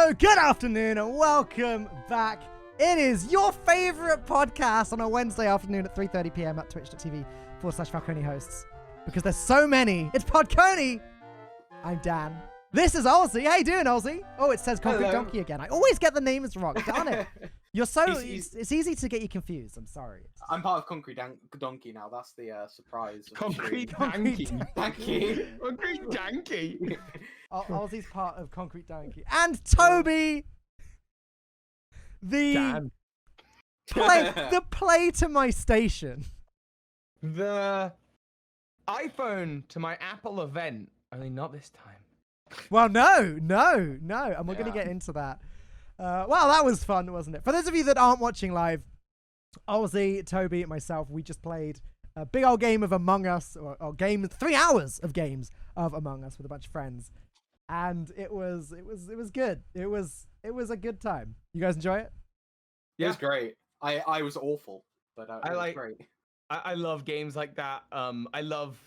Hello, good afternoon, and welcome back. It is your favorite podcast on a Wednesday afternoon at 3:30 p.m. at twitch.tv/Falcone hosts. Because there's so many. It's Podcone. I'm Dan. This is Olzy. How you doing, Olzy? Oh, it says Concrete Hello. Donkey again. I always get the names wrong. Darn it. You're so... It's easy to get you confused. I'm sorry. I'm part of Concrete Donkey now. That's the surprise. Of Concrete Concrete Donkey. Donkey. Concrete Donkey. Olzy's part of Concrete Donkey. And Toby, the Dan. play to my station. The iPhone to my Apple event. Only not this time. Well, no, and we're going to Yeah. get into that. Well, that was fun, wasn't it? For those of you that aren't watching live, Olzy, Toby, and myself, we just played a big old game of Among Us, or game, 3 hours of games of Among Us with a bunch of friends, and it was good. It was a good time. You guys enjoy it? It was great. I was awful, but it was great. I love games like that. I love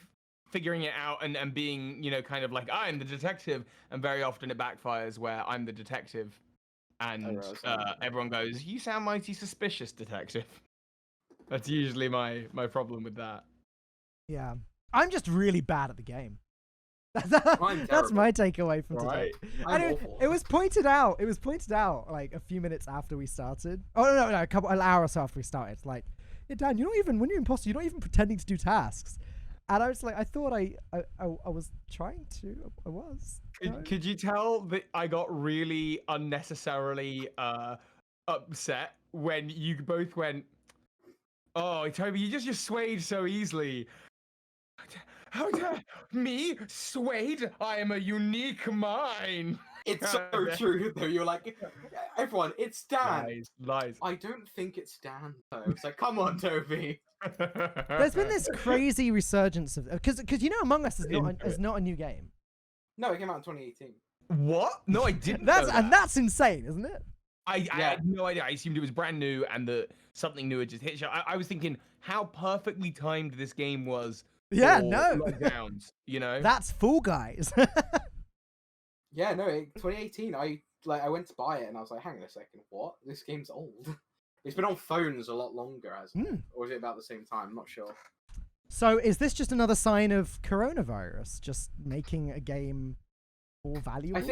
figuring it out and being, kind of like, I'm the detective, and very often it backfires where I'm the detective and everyone goes, you sound mighty suspicious, detective. That's usually my problem with that. Yeah. I'm just really bad at the game. That's terrible. my takeaway from today. Right. I'm awful. It was pointed out like a few minutes after we started. Oh no, an hour or so after we started. It's like, yeah, Dan, when you're imposter, you're not even pretending to do tasks. And I was like, I thought I was trying to. I was. Could you tell that I got really unnecessarily upset when you both went, oh, Toby, you just swayed so easily. How dare me swayed? I am a unique mind. It's so true, though. You're like, everyone, it's Dan. Lies. I don't think it's Dan, though. It's like, come on, Toby. There's been this crazy resurgence of because Among Us is not a new game. No, it came out in 2018. What? No, I didn't. know that. And that's insane, isn't it? I had no idea. I assumed it was brand new and that something new had just hit. I was thinking how perfectly timed this game was. Yeah, for no. lockdowns, That's Fall Guys. Yeah, no, 2018. I went to buy it and I was like, hang on a second, what? This game's old. It's been on phones a lot longer, hasn't it? Or is it about the same time? I'm not sure. So is this just another sign of coronavirus, just making a game more valuable?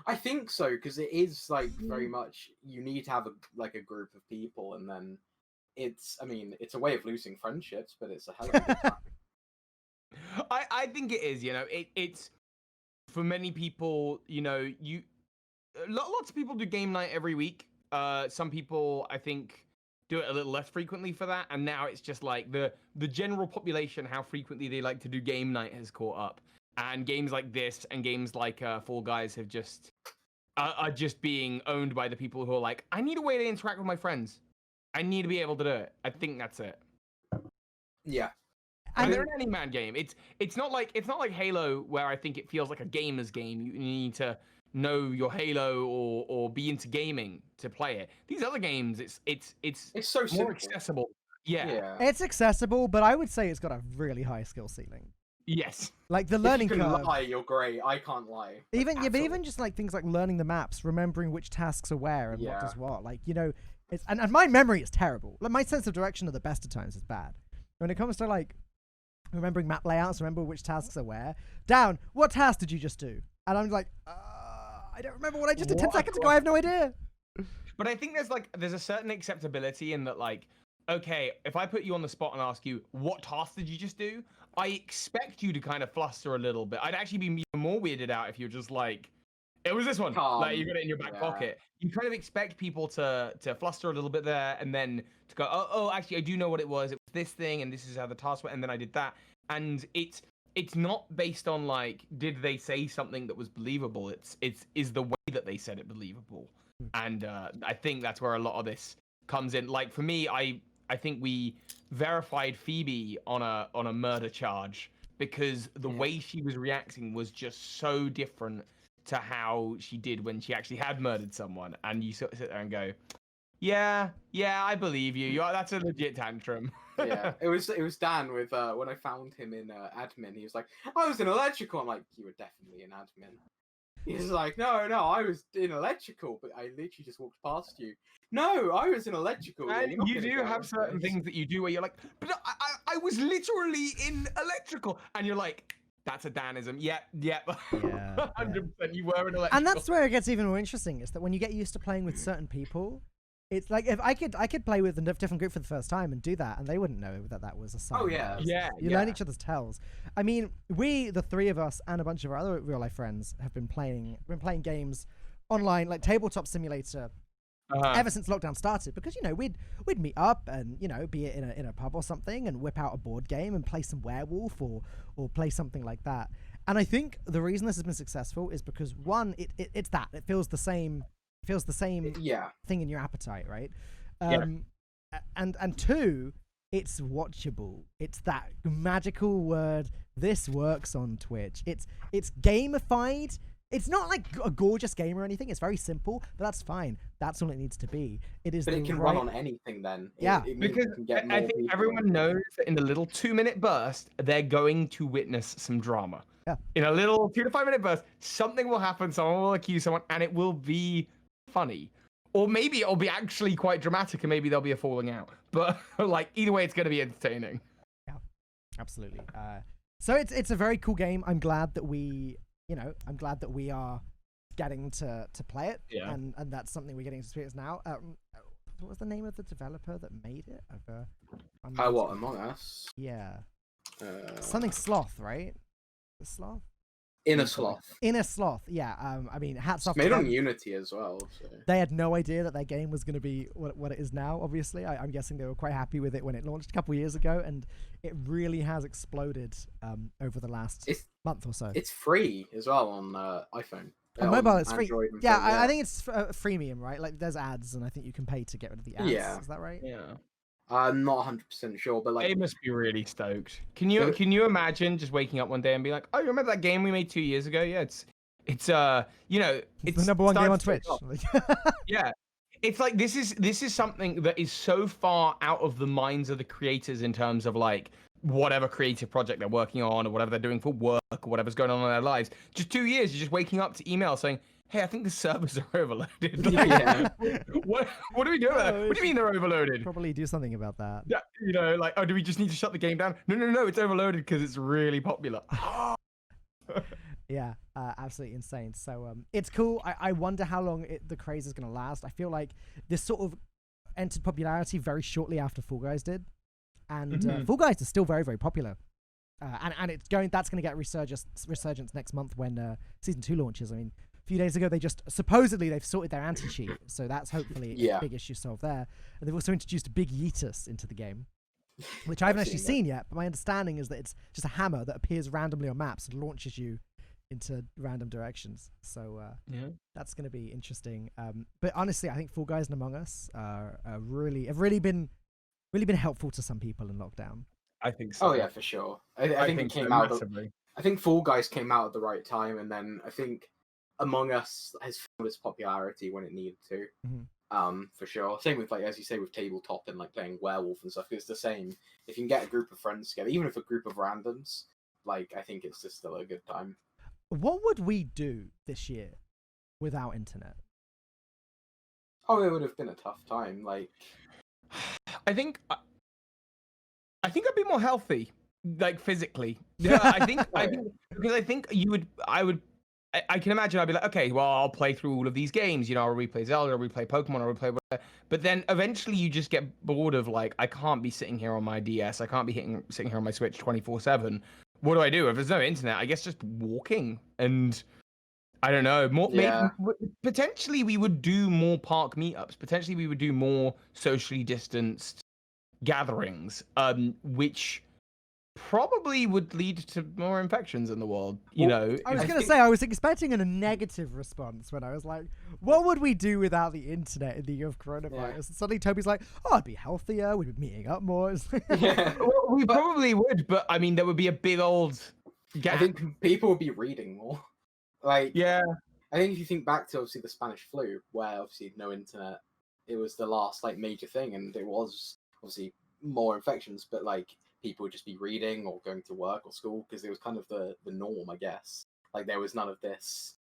I think so, because it is very much you need to have a group of people, and then it's a way of losing friendships, but it's a hell of a good time. I think it is. It's for many people. Lots of people do game night every week. Some people, I think, do it a little less frequently for that, and now it's just like the general population, how frequently they like to do game night has caught up, and games like this and games like Fall Guys have just are just being owned by the people who are like, I need a way to interact with my friends. I need to be able to do it. I think that's it. Yeah. And they're an any-man game. It's not like Halo, where I think it feels like a gamer's game. You need to know your Halo or be into gaming to play it. These other games, it's so more simple. accessible. Yeah. It's accessible, but I would say it's got a really high skill ceiling. Yes. Like the learning if you can curve. lie, you're great. I can't lie. Even just like things like learning the maps, remembering which tasks are where and what Yeah. does what. It's and my memory is terrible. Like my sense of direction at the best of times is bad. When it comes to like remembering map layouts, remember which tasks are where. Down, what task did you just do? And I'm like, I don't remember what I just did 10 seconds ago. I have no idea. But I think there's a certain acceptability in that, like, okay, if I put you on the spot and ask you, what task did you just do? I expect you to kind of fluster a little bit. I'd actually be even more weirded out if you're just like, it was this one. Like, you got it in your back pocket. You kind of expect people to fluster a little bit there and then to go, oh, actually, I do know what it was. It was this thing, and this is how the task went, and then I did that. And it's not based on, like, did they say something that was believable? Is the way that they said it believable. And I think that's where a lot of this comes in. Like, for me, I think we verified Phoebe on a murder charge because the way she was reacting was just so different to how she did when she actually had murdered someone. And you sort of sit there and go, yeah, I believe you. That's a legit tantrum. Yeah, it was Dan with when I found him in admin. He was like, I was in electrical. I'm like, you were definitely in admin. He's like, no, I was in electrical, but I literally just walked past you. No, I was in electrical. Yeah, And you're not you gonna do get have one certain place. things that you do where you're like, but I was literally in electrical, and you're like, that's a Danism. Yeah, Yeah, 100%. You were in electrical. And that's where it gets even more interesting. Is that when you get used to playing with certain people, it's like if I could play with a different group for the first time and do that, and they wouldn't know that was a sign. Oh, yeah. Yeah, You learn each other's tells. I mean, the three of us, and a bunch of our other real life friends have been playing games online, like Tabletop Simulator, ever since lockdown started. Because we'd meet up and be it in a pub or something, and whip out a board game and play some Werewolf or play something like that. And I think the reason this has been successful is because one, it feels the same. Feels the same thing in your appetite, right? And two, it's watchable. It's that magical word. This works on Twitch. It's gamified. It's not like a gorgeous game or anything. It's very simple, but that's fine. That's all it needs to be. It is. But it can run on anything then. It because I think everyone knows that in a little 2-minute burst, they're going to witness some drama. Yeah. In a little 2 to 5 minute burst, something will happen. Someone will accuse someone, and it will be funny, or maybe it'll be actually quite dramatic, and maybe there'll be a falling out. But like either way, it's going to be entertaining. Yeah, absolutely. So it's a very cool game. I'm glad that we are getting to play it. Yeah. And that's something we're getting to experience now. What was the name of the developer that made it? What, Among Us? Yeah. Something Sloth, right? The Sloth. Inner Sloth. Inner Sloth, yeah. I mean, hats off. It's made on Unity as well. So. They had no idea that their game was going to be what it is now. Obviously, I'm guessing they were quite happy with it when it launched a couple of years ago, and it really has exploded over the last month or so. It's free as well on iPhone. On mobile, it's free. Android Yeah, I think it's freemium, right? Like there's ads, and I think you can pay to get rid of the ads. Yeah. Is that right? Yeah. I'm not 100% sure, but like They must be really stoked. Can you imagine just waking up one day and being like, "Oh, you remember that game we made 2 years ago? Yeah, it's it's the number one game on Twitch." Yeah. It's like this is something that is so far out of the minds of the creators in terms of like whatever creative project they're working on or whatever they're doing for work or whatever's going on in their lives. Just 2 years, you're just waking up to email saying, "Hey, I think the servers are overloaded." Like, Yeah. what are we doing? Oh, What do you mean they're overloaded? Probably do something about that. Yeah, like, oh, do we just need to shut the game down? No, it's overloaded because it's really popular. Yeah, absolutely insane. So it's cool. I wonder how long the craze is going to last. I feel like this sort of entered popularity very shortly after Fall Guys did, and Fall Guys is still very, very popular. And that's going to get resurgence next month when season 2 launches. I mean, a few days ago they've sorted their anti-cheat, so that's hopefully a big issue solved there. And they've also introduced a big Yeetus into the game, which I haven't actually seen yet, but my understanding is that it's just a hammer that appears randomly on maps and launches you into random directions. So that's going to be interesting. But honestly, I think Fall Guys and Among Us have really been helpful to some people in lockdown. I think so. Oh yeah, for sure. I think it came out. I think Fall Guys came out at the right time, and then I think Among Us has found its popularity when it needed to. For sure. Same with, like, as you say, with tabletop and like playing Werewolf and stuff. It's the same. If you can get a group of friends together, even if a group of randoms, like, I think it's just still a good time. What would we do this year without internet? Oh, it would have been a tough time. Like, I think I'd be more healthy, like physically. Yeah, I think because I think I can imagine I'd be like, okay, well, I'll play through all of these games. I'll replay Zelda, I'll replay Pokemon, I'll replay whatever. But then eventually you just get bored of like, I can't be sitting here on my DS, I can't be sitting here on my Switch 24/7. What do I do if there's no internet? I guess just walking, and I don't know. Potentially we would do more park meetups. Potentially we would do more socially distanced gatherings, which probably would lead to more infections in the world. I was going to say, I was expecting a negative response when I was like, what would we do without the internet in the year of coronavirus? Yeah. And suddenly Toby's like, oh, I'd be healthier, we'd be meeting up more. yeah. Well, we probably would, but I mean, there would be a big old gap. I think people would be reading more. Like, yeah. I think if you think back to obviously the Spanish flu, where obviously no internet, it was the last like major thing, and it was obviously more infections, but like people would just be reading or going to work or school because it was kind of the norm, I guess. Like there was none of this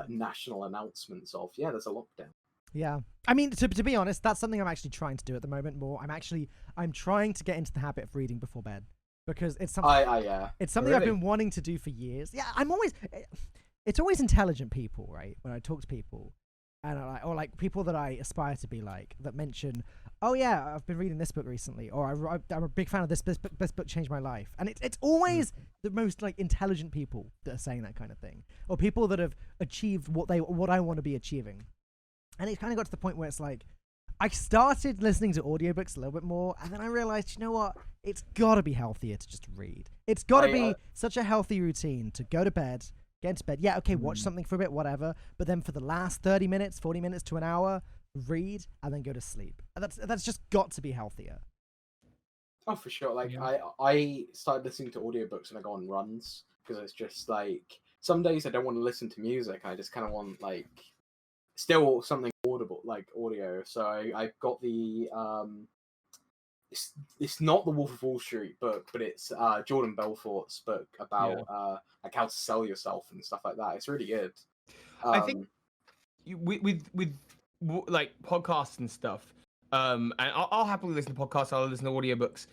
national announcements of, yeah, there's a lockdown. Yeah. I mean, to be honest, that's something I'm actually trying to do at the moment more. I'm trying to get into the habit of reading before bed because it's something, it's something I've been wanting to do for years. Yeah, it's always intelligent people, right? When I talk to people and or like people that I aspire to be like that mention, oh yeah, I've been reading this book recently, or I'm a big fan of this book changed my life. And it's always the most like intelligent people that are saying that kind of thing, or people that have achieved what I want to be achieving. And it kind of got to the point where it's like, I started listening to audiobooks a little bit more, and then I realized, you know what? It's got to be healthier to just read. It's got to be such a healthy routine to go to bed, get into bed. Yeah, okay, watch something for a bit, whatever. But then for the last 30 minutes, 40 minutes to an hour, read, and then go to sleep. And that's just got to be healthier. Oh, for sure. Like, I started listening to audiobooks when I go on runs, because it's just like, some days I don't want to listen to music. I just kind of want, like, still something audible, like audio. So I got the it's not the Wolf of Wall Street book, but it's Jordan Belfort's book about like how to sell yourself and stuff like that. It's really good. I think with like podcasts and stuff, and I'll happily listen to podcasts. I'll listen to audiobooks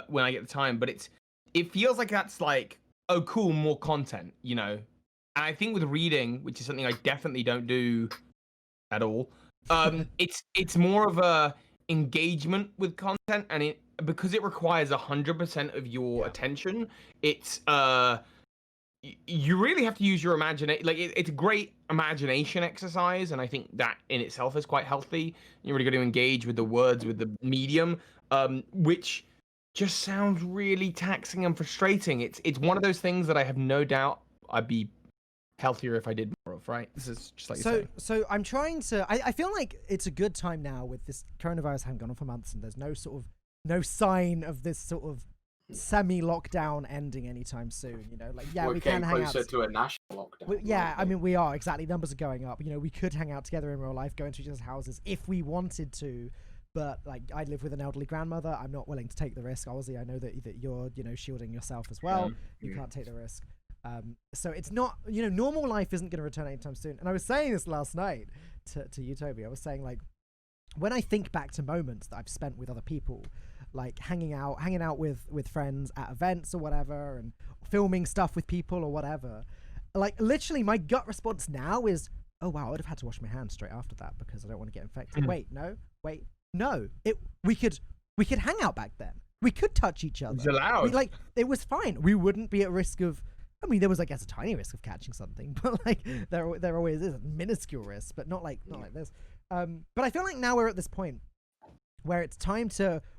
when I get the time. But it feels like that's like, oh cool, more content, you know. And I think with reading, which is something I definitely don't do at all, it's more of a engagement with content, and because it requires 100% of your attention, it's you really have to use your imagination. Like it's a great imagination exercise, and I think that in itself is quite healthy. You're really going to engage with the words, with the medium, which just sounds really taxing and frustrating. It's one of those things that I have no doubt I'd be healthier if I did more of, right? This is just like so I'm trying to I feel like it's a good time now with this coronavirus having gone on for months, and there's no sign of this sort of semi-lockdown ending anytime soon, you know. Like we can hang out closer to a national lockdown. I mean, we are, exactly. Numbers are going up, you know. We could hang out together in real life, go into each other's houses if we wanted to, but like I live with an elderly grandmother. I'm not willing to take the risk. Olzy, I know that you're, you know, shielding yourself as well. You can't take the risk. So it's not, you know, normal life isn't going to return anytime soon. And I was saying this last night to you, Toby. I was saying, like, when I think back to moments that I've spent with other people, like hanging out with friends at events or whatever, and filming stuff with people or whatever, like literally my gut response now is, oh wow, I'd have had to wash my hands straight after that because I don't want to get infected. Wait, no. We could hang out back then. We could touch each other. It's allowed. It was fine. We wouldn't be at risk of, I mean, there was, I guess, a tiny risk of catching something, but like there always is a minuscule risk, but not like this. But I feel like now we're at this point where it's time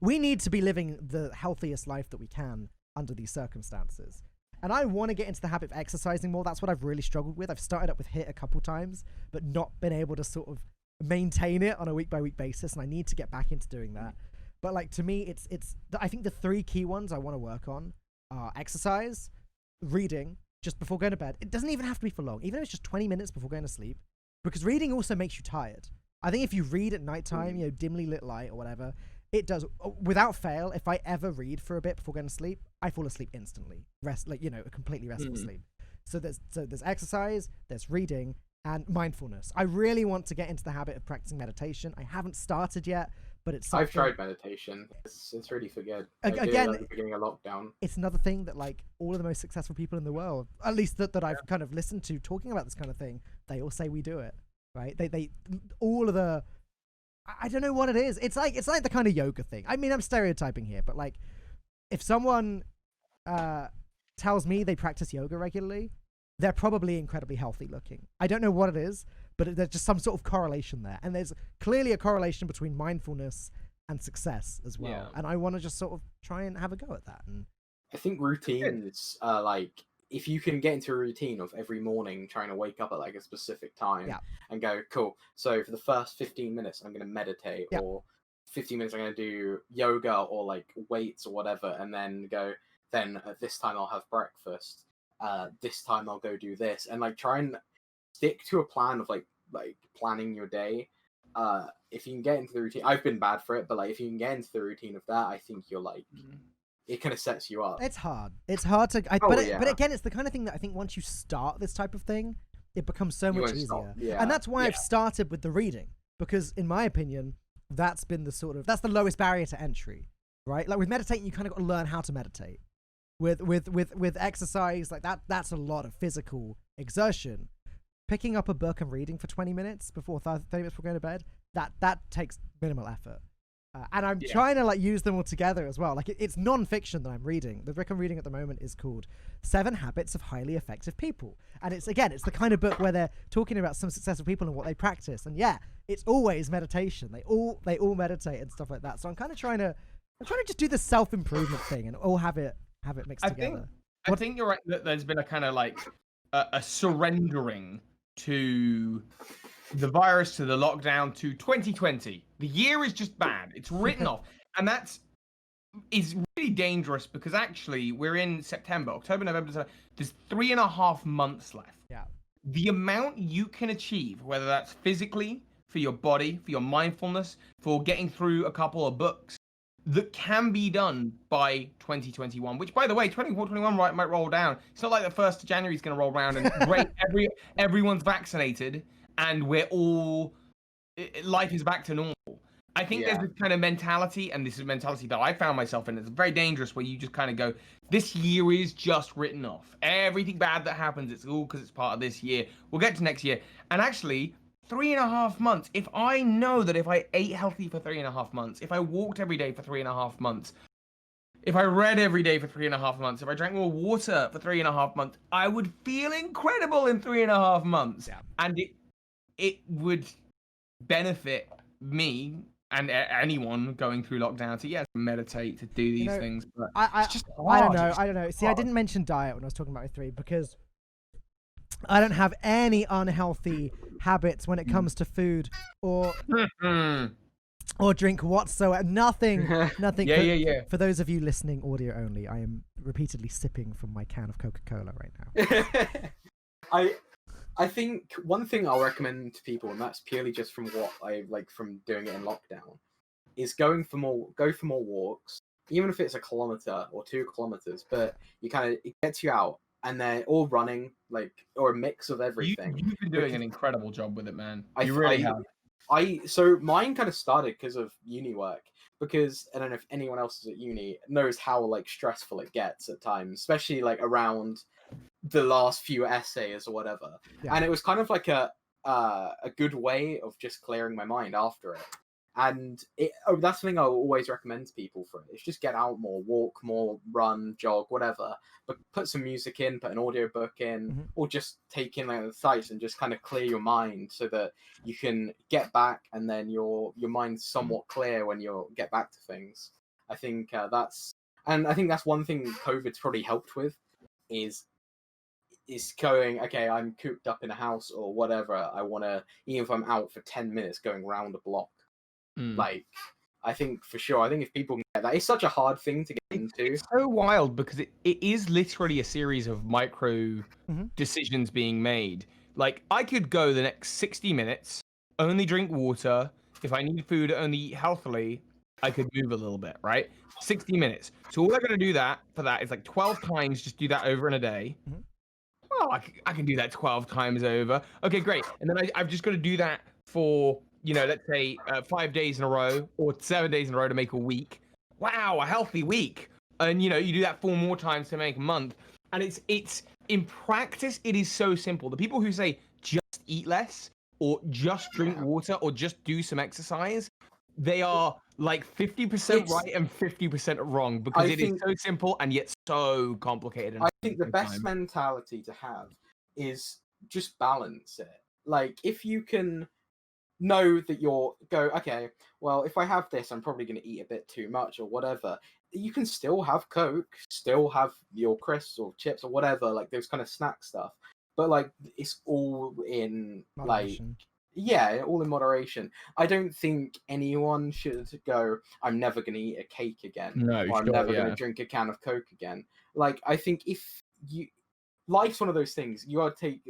we need to be living the healthiest life that we can under these circumstances. And I want to get into the habit of exercising more. That's what I've really struggled with. I've started up with HIIT a couple times, but not been able to sort of maintain it on a week by week basis. And I need to get back into doing that. But like, to me, I think the three key ones I want to work on are exercise, reading just before going to bed. It doesn't even have to be for long, even if it's just 20 minutes before going to sleep, because reading also makes you tired. I think if you read at nighttime, you know, dimly lit light or whatever, it does, without fail. If I ever read for a bit before going to sleep, I fall asleep instantly. A completely restful sleep. So there's exercise, there's reading, and mindfulness. I really want to get into the habit of practicing meditation. I haven't started yet, but it's something. I've tried meditation. It's really for good. Again, at the beginning of lockdown. It's another thing that, like, all of the most successful people in the world, at least that I've kind of listened to talking about this kind of thing, they all say we do it, right? They all of the, I don't know what it is. It's like the kind of yoga thing. I mean, I'm stereotyping here, but like, if someone tells me they practice yoga regularly, they're probably incredibly healthy looking. I don't know what it is, but there's just some sort of correlation there. And there's clearly a correlation between mindfulness and success as well. Yeah. And I want to just sort of try and have a go at that. And I think routines, like, if you can get into a routine of every morning trying to wake up at like a specific time and go, cool, so for the first 15 minutes, I'm going to meditate, or 15 minutes, I'm going to do yoga or like weights or whatever. And then then at this time I'll have breakfast. This time I'll go do this, and like try and stick to a plan of like planning your day. If you can get into the routine, I've been bad for it, but like if you can get into the routine of that, I think you're like, it kind of sets you up. It's hard to, but again, it's the kind of thing that I think once you start this type of thing, it becomes so You much won't easier. stop. Yeah. And that's why I've Yeah. started with the reading, because in my opinion, that's been that's the lowest barrier to entry, right? Like with meditating, you kind of got to learn how to meditate. With exercise, like that's a lot of physical exertion. Picking up a book and reading for 20 minutes before 30 minutes before going to bed, that takes minimal effort. And I'm trying to like use them all together as well. Like it's non-fiction that I'm reading. The book I'm reading at the moment is called 7 Habits of Highly Effective People. And it's the kind of book where they're talking about some successful people and what they practice. And yeah, it's always meditation. They all meditate and stuff like that. So I'm trying to just do the self-improvement thing and all have it mixed together. I think you're right that there's been a kind of like a surrendering to the virus, to the lockdown, to 2020. The year is just bad. It's written off. And is really dangerous because actually we're in September, October, November, December. There's 3.5 months left. Yeah. The amount you can achieve, whether that's physically, for your body, for your mindfulness, for getting through a couple of books, that can be done by 2021, which, by the way, 2021 might roll down. It's not like the 1st of January is going to roll around and great, everyone's vaccinated and life is back to normal. I think there's this kind of mentality, and this is a mentality that I found myself in. It's very dangerous, where you just kind of go, this year is just written off. Everything bad that happens, it's all because it's part of this year. We'll get to next year. And actually, 3.5 months, if I know that if I ate healthy for 3.5 months, if I walked every day for 3.5 months, if I read every day for 3.5 months, if I drank more water for 3.5 months, I would feel incredible in 3.5 months. Yeah. And it would benefit me and anyone going through lockdown to meditate, to do these things. But it's just hard. I don't know. See, I didn't mention diet when I was talking about my 3 because I don't have any unhealthy habits when it comes to food or drink whatsoever. Nothing. For those of you listening audio only, I am repeatedly sipping from my can of Coca-Cola right now. I think one thing I'll recommend to people, and that's purely just from what I like from doing it in lockdown, is go for more walks, even if it's 1 kilometer or 2 kilometers. But it gets you out. And they're all running, or a mix of everything. You've been doing an incredible job with it, man. You really have. So mine kind of started because of uni work. Because I don't know if anyone else is at uni knows how stressful it gets at times, especially around the last few essays or whatever. Yeah. And it was kind of like a good way of just clearing my mind after it. And that's the thing I always recommend to people for it. It's just get out more, walk more, run, jog, whatever. But put some music in, put an audiobook in, or just take in the sights and just kind of clear your mind so that you can get back and then your mind's somewhat clear when you get back to things. I think that's one thing COVID's probably helped with is going, okay, I'm cooped up in a house or whatever. I want to, even if I'm out for 10 minutes going around a block. I think for sure. I think if people can get that, it's such a hard thing to get into. It's so wild because it is literally a series of micro decisions being made. I could go the next 60 minutes, only drink water. If I need food, only eat healthily. I could move a little bit, right? 60 minutes. So all I'm going to do for that is 12 times, just do that over in a day. Well, I can do that 12 times over. Okay, great. And then I've just got to do that for, let's say 5 days in a row or 7 days in a row to make a week. Wow, a healthy week. And, you do that 4 more times to make a month. And it's in practice, it is so simple. The people who say just eat less or just drink water or just do some exercise, they are 50% right and 50% wrong because it is so simple and yet so complicated. I think the best mentality to have is just balance it. If you can know that okay, well, if I have this, I'm probably going to eat a bit too much or whatever. You can still have Coke, still have your crisps or chips or whatever, those kind of snack stuff. But it's all in moderation. All in moderation. I don't think anyone should go, I'm never going to eat a cake again. No, or I'm never going to drink a can of Coke again. I think if you... Life's one of those things. You gotta take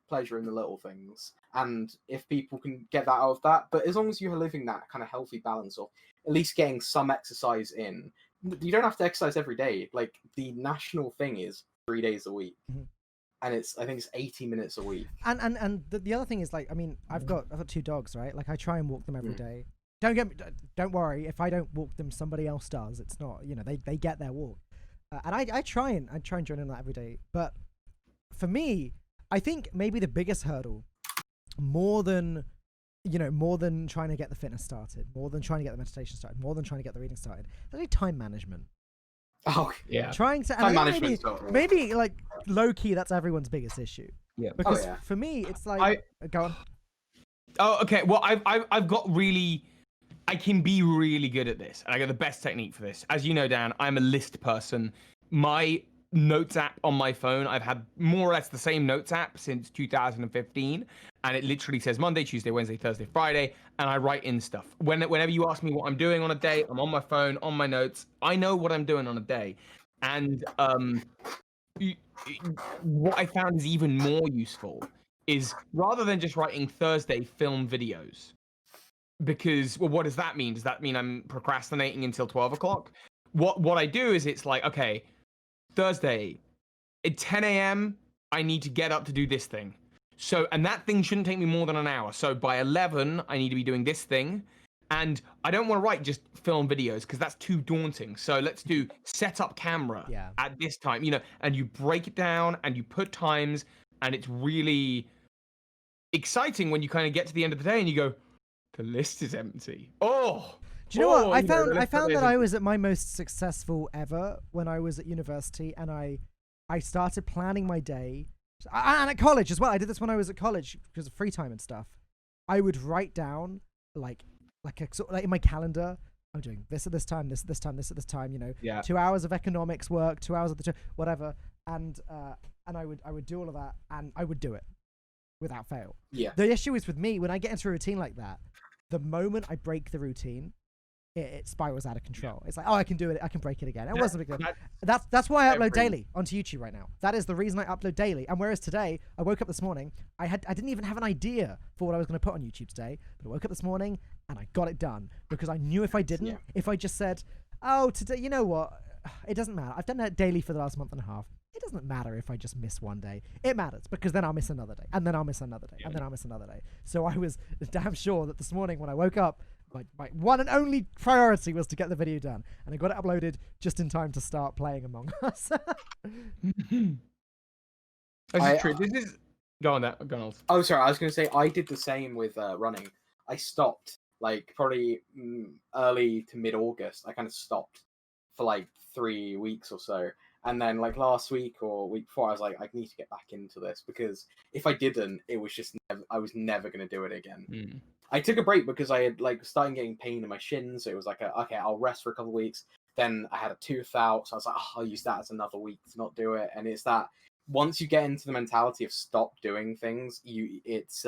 pleasure in the little things, and if people can get that out of that, but as long as you're living that kind of healthy balance, or at least getting some exercise in, you don't have to exercise every day. The national thing is 3 days a week, and I think it's 80 minutes a week. And the other thing is, like, I mean, I've got 2 dogs, right? Like, I try and walk them every day. Don't worry, if I don't walk them, somebody else does. It's not, you know, they get their walk, and I try and join in that every day. But for me, I think maybe the biggest hurdle, more than trying to get the fitness started, more than trying to get the meditation started, more than trying to get the reading started, is actually time management. Oh Yeah. Trying to time management. maybe like low key, that's everyone's biggest issue. Yeah. Because for me, it's like go on. Oh, okay. Well, I've got really, I can be really good at this, and I got the best technique for this. As you know, Dan, I'm a list person. My notes app on my phone, I've had more or less the same notes app since 2015, and it literally says Monday, Tuesday, Wednesday, Thursday, Friday, and I write in stuff. Whenever you ask me what I'm doing on a day, I'm on my phone, on my notes. I know what I'm doing on a day, and what I found is even more useful is rather than just writing Thursday film videos, because, well, what does that mean? Does that mean I'm procrastinating until 12 o'clock? What I do is it's like, okay, Thursday at 10 a.m. I need to get up to do this thing. So, and that thing shouldn't take me more than an hour. So by 11, I need to be doing this thing. And I don't want to write just film videos because that's too daunting. So let's do set up camera at this time, you know, and you break it down and you put times, and it's really exciting when you kind of get to the end of the day and you go, the list is empty. Oh, do you know what? I found that I was at my most successful ever when I was at university, and I started planning my day. And at college as well. I did this when I was at college because of free time and stuff. I would write down like in my calendar, I'm doing this at this time, this at this time, this at this time. You know, 2 hours of economics work, 2 hours of the whatever, and I would do all of that, and I would do it without fail. Yeah. The issue is with me when I get into a routine like that. The moment I break the routine, it spirals out of control. It's like, oh, I can do it. I can break it again. It wasn't a big deal. That's why I upload daily onto YouTube right now. That is the reason I upload daily. And whereas today, I woke up this morning, I didn't even have an idea for what I was going to put on YouTube today. But I woke up this morning and I got it done because I knew if I didn't, if I just said, oh, today, you know what? It doesn't matter. I've done that daily for the last month and a half. It doesn't matter if I just miss one day. It matters because then I'll miss another day, and then I'll miss another day, and then I'll miss another day. So I was damn sure that this morning when I woke up, my one and only priority was to get the video done, and I got it uploaded just in time to start playing Among Us. This is true. This is go on. Oh, sorry. I was going to say I did the same with running. I stopped like probably early to mid-August. I kind of stopped for like 3 weeks or so. And then like last week or week before, I was like, I need to get back into this because if I didn't, it was just I was never going to do it again. I took a break because I had like started getting pain in my shins. So it was like, okay, I'll rest for a couple of weeks. Then I had a tooth out. So I was like, I'll use that as another week to not do it. And it's that once you get into the mentality of stop doing things, it's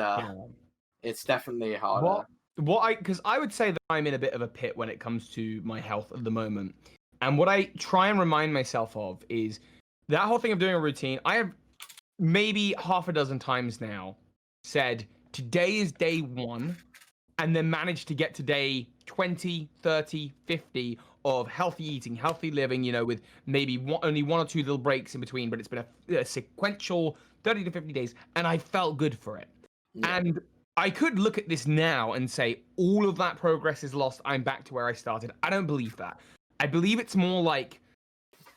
definitely harder. Because I would say that I'm in a bit of a pit when it comes to my health at the moment. And what I try and remind myself of is that whole thing of doing a routine. I have maybe half a dozen times now said, today is day 1, and then managed to get to day 20, 30, 50 of healthy eating, healthy living, you know, with maybe only 1 or 2 little breaks in between, but it's been a sequential 30 to 50 days, and I felt good for it. Yeah. And I could look at this now and say, all of that progress is lost. I'm back to where I started. I don't believe that. I believe it's more like,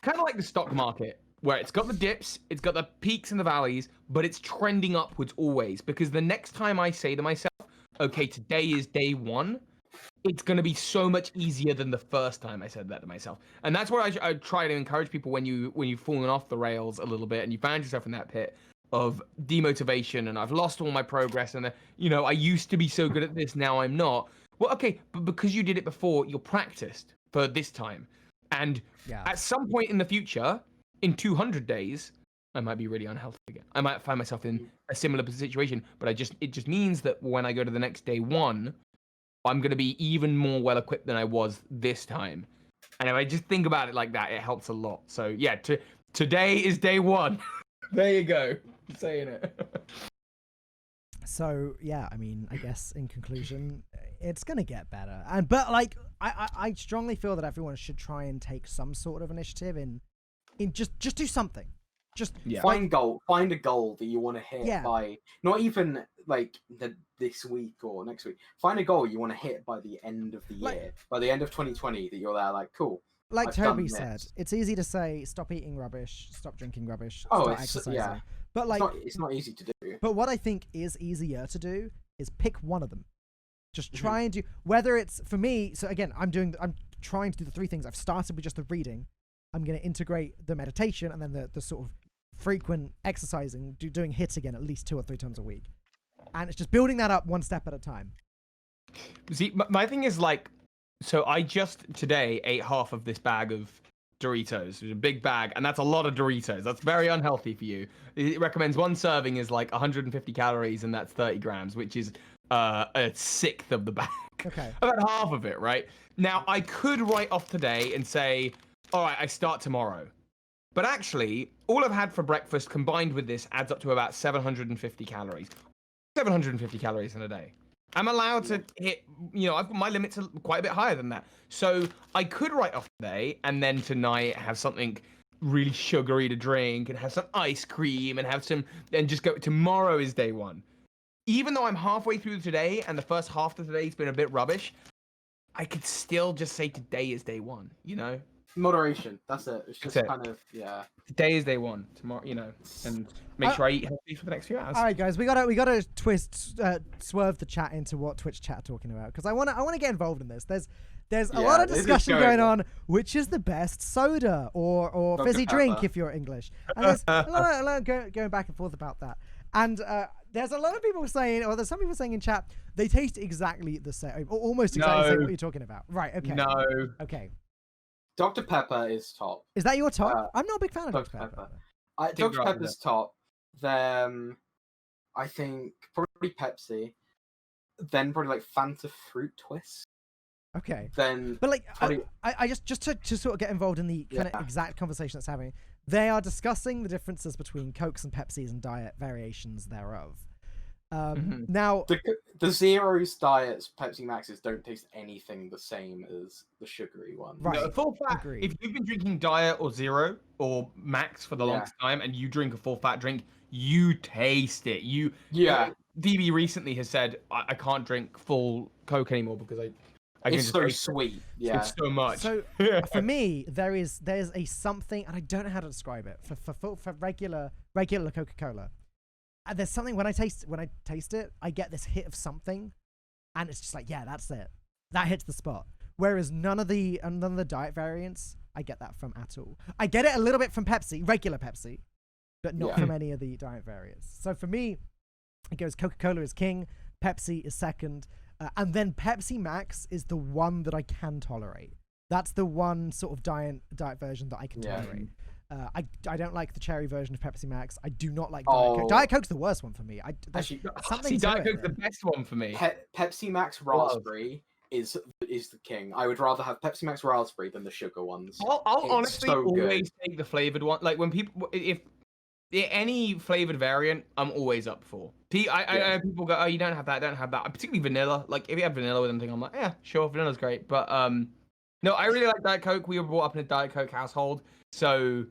kind of like the stock market, where it's got the dips, it's got the peaks and the valleys, but it's trending upwards always. Because the next time I say to myself, okay, today is day 1, it's going to be so much easier than the first time I said that to myself. And that's where I try to encourage people when you've fallen off the rails a little bit and you found yourself in that pit of demotivation and I've lost all my progress and, you know, I used to be so good at this, now I'm not. Well, okay, but because you did it before, you're practiced for this time. And at some point in the future, in 200 days, I might be really unhealthy again. I might find myself in a similar situation, but it just means that when I go to the next day 1, I'm going to be even more well-equipped than I was this time. And if I just think about it like that, it helps a lot. So yeah, today is day 1. There you go. I'm saying it. So yeah, I mean, I guess in conclusion, it's gonna get better. But like, I strongly feel that everyone should try and take some sort of initiative in just do something. Just find a goal that you want to hit by not even like this week or next week. Find a goal you want to hit by the end of the year, by the end of 2020. That you're there, like, cool. Like Toby said, it's easy to say stop eating rubbish, stop drinking rubbish, start exercising. But like, it's not easy to do. But what I think is easier to do is pick one of them. Just try and do, whether it's for me. So again, I'm trying to do the 3 things. I've started with just the reading. I'm going to integrate the meditation and then the sort of frequent exercising, doing HIIT again at least 2 or 3 times a week. And it's just building that up one step at a time. See, my thing is like, so I just today ate half of this bag of Doritos. It was a big bag, and that's a lot of Doritos. That's very unhealthy for you. It recommends 1 serving is like 150 calories, and that's 30 grams, which is a 1/6 of the bag. Okay. About half of it, right? Now, I could write off today and say, all right, I start tomorrow. But actually, all I've had for breakfast combined with this adds up to about 750 calories. 750 calories in a day. I'm allowed to hit, my limits are quite a bit higher than that. So I could write off today and then tonight have something really sugary to drink and have some ice cream and just go, tomorrow is day 1. Even though I'm halfway through today and the first half of today's been a bit rubbish, I could still just say today is day 1, Moderation. That's it. It's just kind of, Today is day 1. Tomorrow, and make sure I eat healthy for the next few hours. All right, guys, we gotta swerve the chat into what Twitch chat are talking about, because I wanna get involved in this. There's a lot of discussion going on. Which is the best soda or fizzy drink if you're English? And there's a lot going back and forth about that. And there's a lot of people saying, or there's some people saying in chat, they taste exactly the same, or almost exactly the same. What you're talking about, right? Okay. No. Okay. Dr. Pepper is top. Is that your top? I'm not a big fan of Dr. Pepper. Dr. Pepper's top. Then I think probably Pepsi. Then probably like Fanta Fruit Twist. Okay. Then, but like, probably... I just to sort of get involved in the kind of exact conversation that's happening. They are discussing the differences between Cokes and Pepsis and diet variations thereof. Now, the Zero's diets, Pepsi Maxes don't taste anything the same as the sugary ones. Right. No, full fat. Agreed. If you've been drinking diet or Zero or Max for the longest time, and you drink a full fat drink, you taste it. DB recently has said, I can't drink full Coke anymore because it's so sweet. Yeah, it's so much. So for me, there's a something, and I don't know how to describe it for regular Coca-Cola. There's something when I taste it, I get this hit of something, and it's just like, yeah, that's it. That hits the spot. Whereas none of the diet variants, I get that from at all. I get it a little bit from Pepsi, regular Pepsi, but not from any of the diet variants. So for me, it goes Coca-Cola is king, Pepsi is second, and then Pepsi Max is the one that I can tolerate. That's the one sort of diet version that I can tolerate. I don't like the cherry version of Pepsi Max. I do not like Diet Coke. Diet Coke's the worst one for me. Actually, Diet Coke's the best one for me. Pepsi Max Raspberry is the king. I would rather have Pepsi Max Raspberry than the sugar ones. I'll honestly always take the flavored one. Like when people, if any flavored variant, I'm always up for. I know people go, oh, you don't have that, Particularly vanilla. Like if you have vanilla with anything, I'm like, yeah, sure, vanilla's great. But no, I really like Diet Coke. We were brought up in a Diet Coke household, so.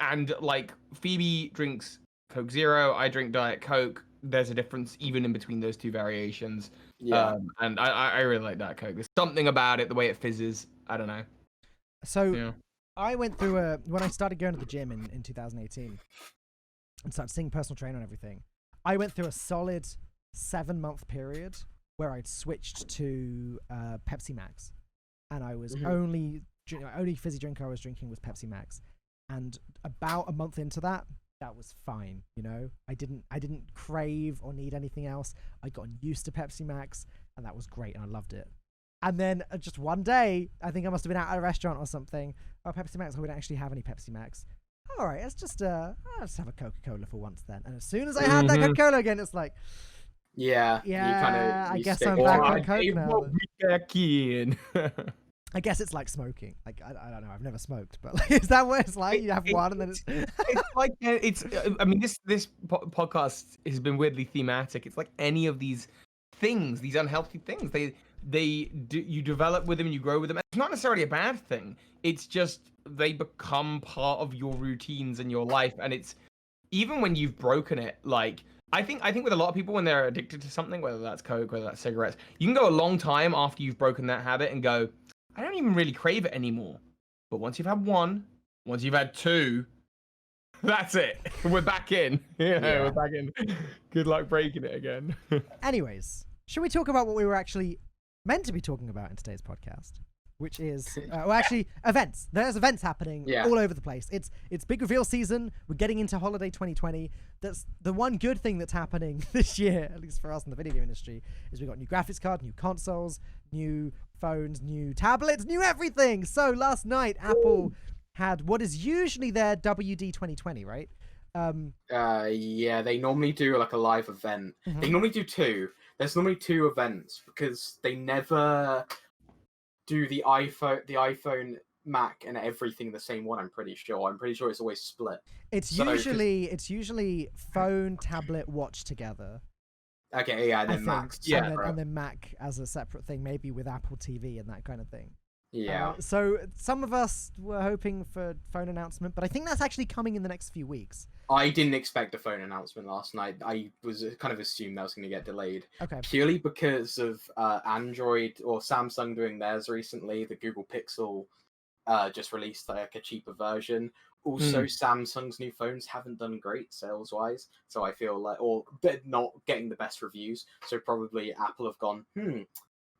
And like Phoebe drinks Coke Zero, I drink Diet Coke. There's a difference even in between those 2 variations. And I really like Diet Coke. There's something about it, the way it fizzes. I don't know. So I went through when I started going to the gym in 2018 and started seeing personal trainer and everything. I went through a solid 7-month period where I'd switched to Pepsi Max, and I was only fizzy drink I was drinking was Pepsi Max. And about a month into that was fine. I didn't crave or need anything else. I'd gotten used to Pepsi Max, and that was great, and I loved it. And then just one day, I think I must have been out at a restaurant or something. Oh, Pepsi Max. We don't actually have any Pepsi Max. All right, let's just have a Coca-Cola for once then. And as soon as I had that Coca-Cola again, it's like, I guess I'm back on Coke now. In. I guess it's like smoking. Like I don't know. I've never smoked, but like, is that what it's like? You have one, and then it's like I mean, this podcast has been weirdly thematic. It's like any of these things, these unhealthy things. You develop with them and you grow with them. It's not necessarily a bad thing. It's just they become part of your routines and your life, and it's even when you've broken it. Like I think with a lot of people when they're addicted to something, whether that's Coke, whether that's cigarettes, you can go a long time after you've broken that habit and go, I don't even really crave it anymore. But once you've had one, once you've had two, that's it. We're back in. Yeah, we're back in. Good luck breaking it again. Anyways, should we talk about what we were actually meant to be talking about in today's podcast? Which is, well, actually, events. There's events happening all over the place. It's big reveal season. We're getting into holiday 2020. That's the one good thing that's happening this year, at least for us in the video game industry, is we got new graphics cards, new consoles, new phones, new tablets, new everything. So last night, Apple had what is usually their WD 2020, right? Yeah, they normally do like a live event. They normally do two. There's normally two events because they never do the iPhone, Mac, and everything the same one. I'm pretty sure it's always split. It's usually phone, tablet, watch together. Okay, yeah, and then Mac. Yeah, and then Mac as a separate thing, maybe with Apple TV and that kind of thing. Yeah. So some of us were hoping for phone announcement, but I think that's actually coming in the next few weeks. I didn't expect a phone announcement last night. I was kind of assumed that was going to get delayed. Okay. Purely because of Android or Samsung doing theirs recently. The Google Pixel just released like a cheaper version. Also, Samsung's new phones haven't done great sales-wise, so I feel like, or they're not getting the best reviews. So probably Apple have gone,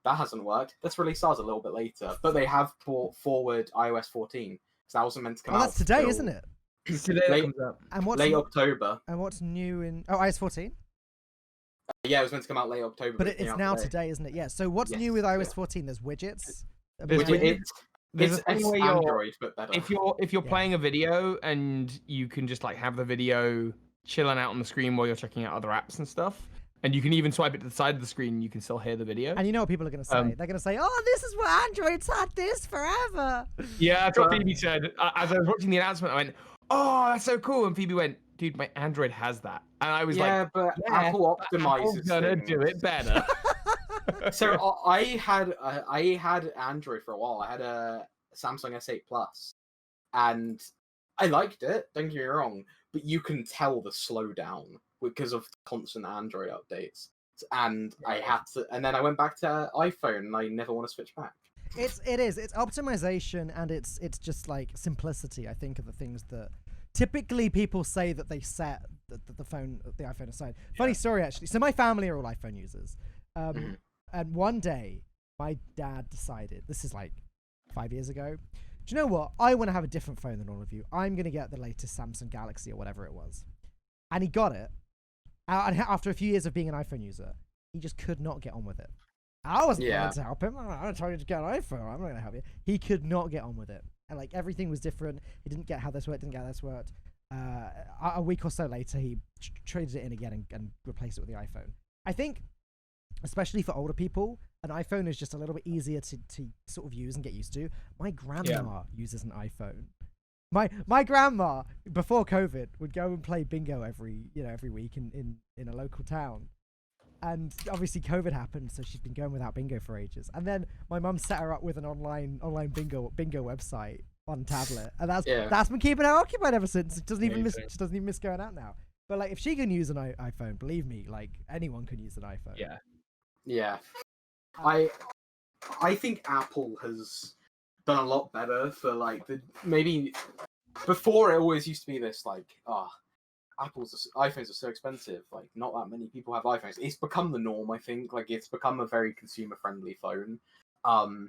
that hasn't worked. Let's release ours a little bit later. But they have brought forward iOS 14, so that wasn't meant to come out. That's today, isn't it? Today comes up. And what's late October. And what's new in iOS 14? Yeah, it was meant to come out late October. But it's now today, isn't it? Yeah. So what's new with iOS 14? There's widgets. It's Android, but better. If you're playing a video and you can just like have the video chilling out on the screen while you're checking out other apps and stuff, and you can even swipe it to the side of the screen and you can still hear the video. And you know what people are going to say? They're going to say, "Oh, this is what Android's had this forever." Yeah, that's what Phoebe said. As I was watching the announcement, I went, "Oh, that's so cool!" And Phoebe went, "Dude, my Android has that." And I was like, but Apple optimizes. Apple's gonna do it better. So I had Android for a while. I had a Samsung S8 Plus, and I liked it. Don't get me wrong, but you can tell the slowdown because of constant Android updates. And I had to, and then I went back to iPhone, and I never want to switch back. It's optimization, and it's just like simplicity. I think are the things that typically people say that they set the iPhone aside. Funny story actually. So my family are all iPhone users. And one day, my dad decided, this is like 5 years ago, do you know what? I want to have a different phone than all of you. I'm going to get the latest Samsung Galaxy or whatever it was. And he got it. And after a few years of being an iPhone user, he just could not get on with it. I wasn't going to help him. I'm told you to get an iPhone. I'm not going to help you. He could not get on with it. And like everything was different. He didn't get how this worked, didn't get how this worked. A week or so later, he traded it in again and replaced it with the iPhone. I think, especially for older people, an iPhone is just a little bit easier to sort of use and get used to. My grandma uses an iPhone. My grandma, before COVID, would go and play bingo every week in a local town. And obviously COVID happened, so she's been going without bingo for ages. And then my mum set her up with an online bingo website on tablet, and that's been keeping her occupied ever since. She doesn't even miss going out now. But like, if she can use an iPhone, believe me, like anyone can use an iPhone. Yeah. I think Apple has done a lot better for like maybe before it always used to be this like iPhones are so expensive, like not that many people have iPhones. It's become the norm, I think. Like it's become a very consumer friendly phone.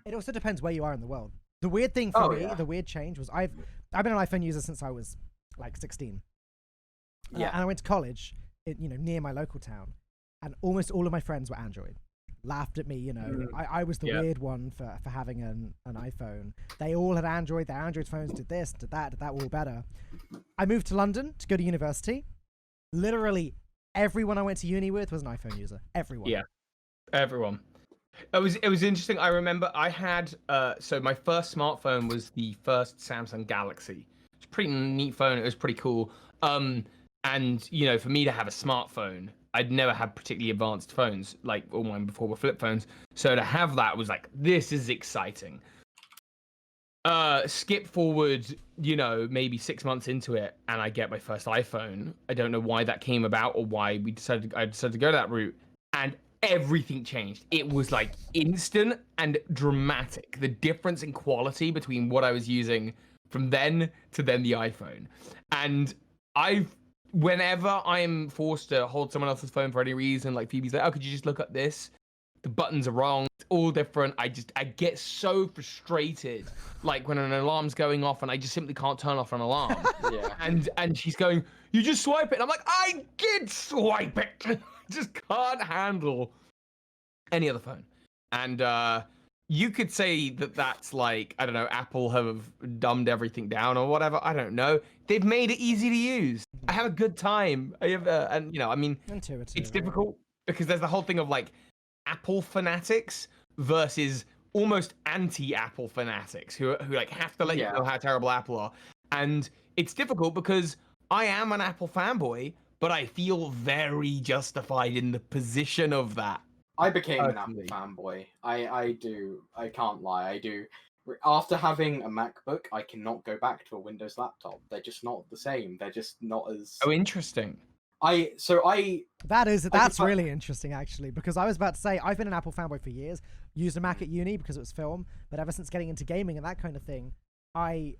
It also depends where you are in the world. The weird thing for me, the weird change was I've been an iPhone user since I was like 16. And I went to college, near my local town, and almost all of my friends were Android. Laughed at me, I was the weird one for having an iPhone. They all had Android. Their Android phones did this, did that all better. I moved to London to go to university. Literally everyone I went to uni with was an iPhone user. Everyone. Yeah, everyone. It was interesting. I remember I had so my first smartphone was the first Samsung Galaxy. It's a pretty neat phone. It was pretty cool. And for me to have a smartphone I'd never had particularly advanced phones, like all mine before were flip phones. So to have that was like, this is exciting. Skip forward, maybe 6 months into it, and I get my first iPhone. I don't know why that came about or why I decided to go that route, and everything changed. It was like instant and dramatic. The difference in quality between what I was using from then to then the iPhone. And whenever I'm forced to hold someone else's phone for any reason, like Phoebe's like, oh, could you just look at this? The buttons are wrong. It's all different. I get so frustrated, like when an alarm's going off and I just simply can't turn off an alarm. Yeah. And she's going, you just swipe it. And I'm like, I did swipe it. Just can't handle any other phone. And you could say that that's like, I don't know, Apple have dumbed everything down or whatever. I don't know. They've made it easy to use. I have a good time. I have, Intuitive, it's difficult because there's the whole thing of like Apple fanatics versus almost anti-Apple fanatics who like have to let you know how terrible Apple are. And it's difficult because I am an Apple fanboy, but I feel very justified in the position of that. I became an Apple fanboy. I do. I can't lie. I do. After having a MacBook, I cannot go back to a Windows laptop. They're just not the same. They're just not as... Oh, interesting. That's really interesting, actually, because I was about to say, I've been an Apple fanboy for years, used a Mac at uni because it was film, but ever since getting into gaming and that kind of thing, I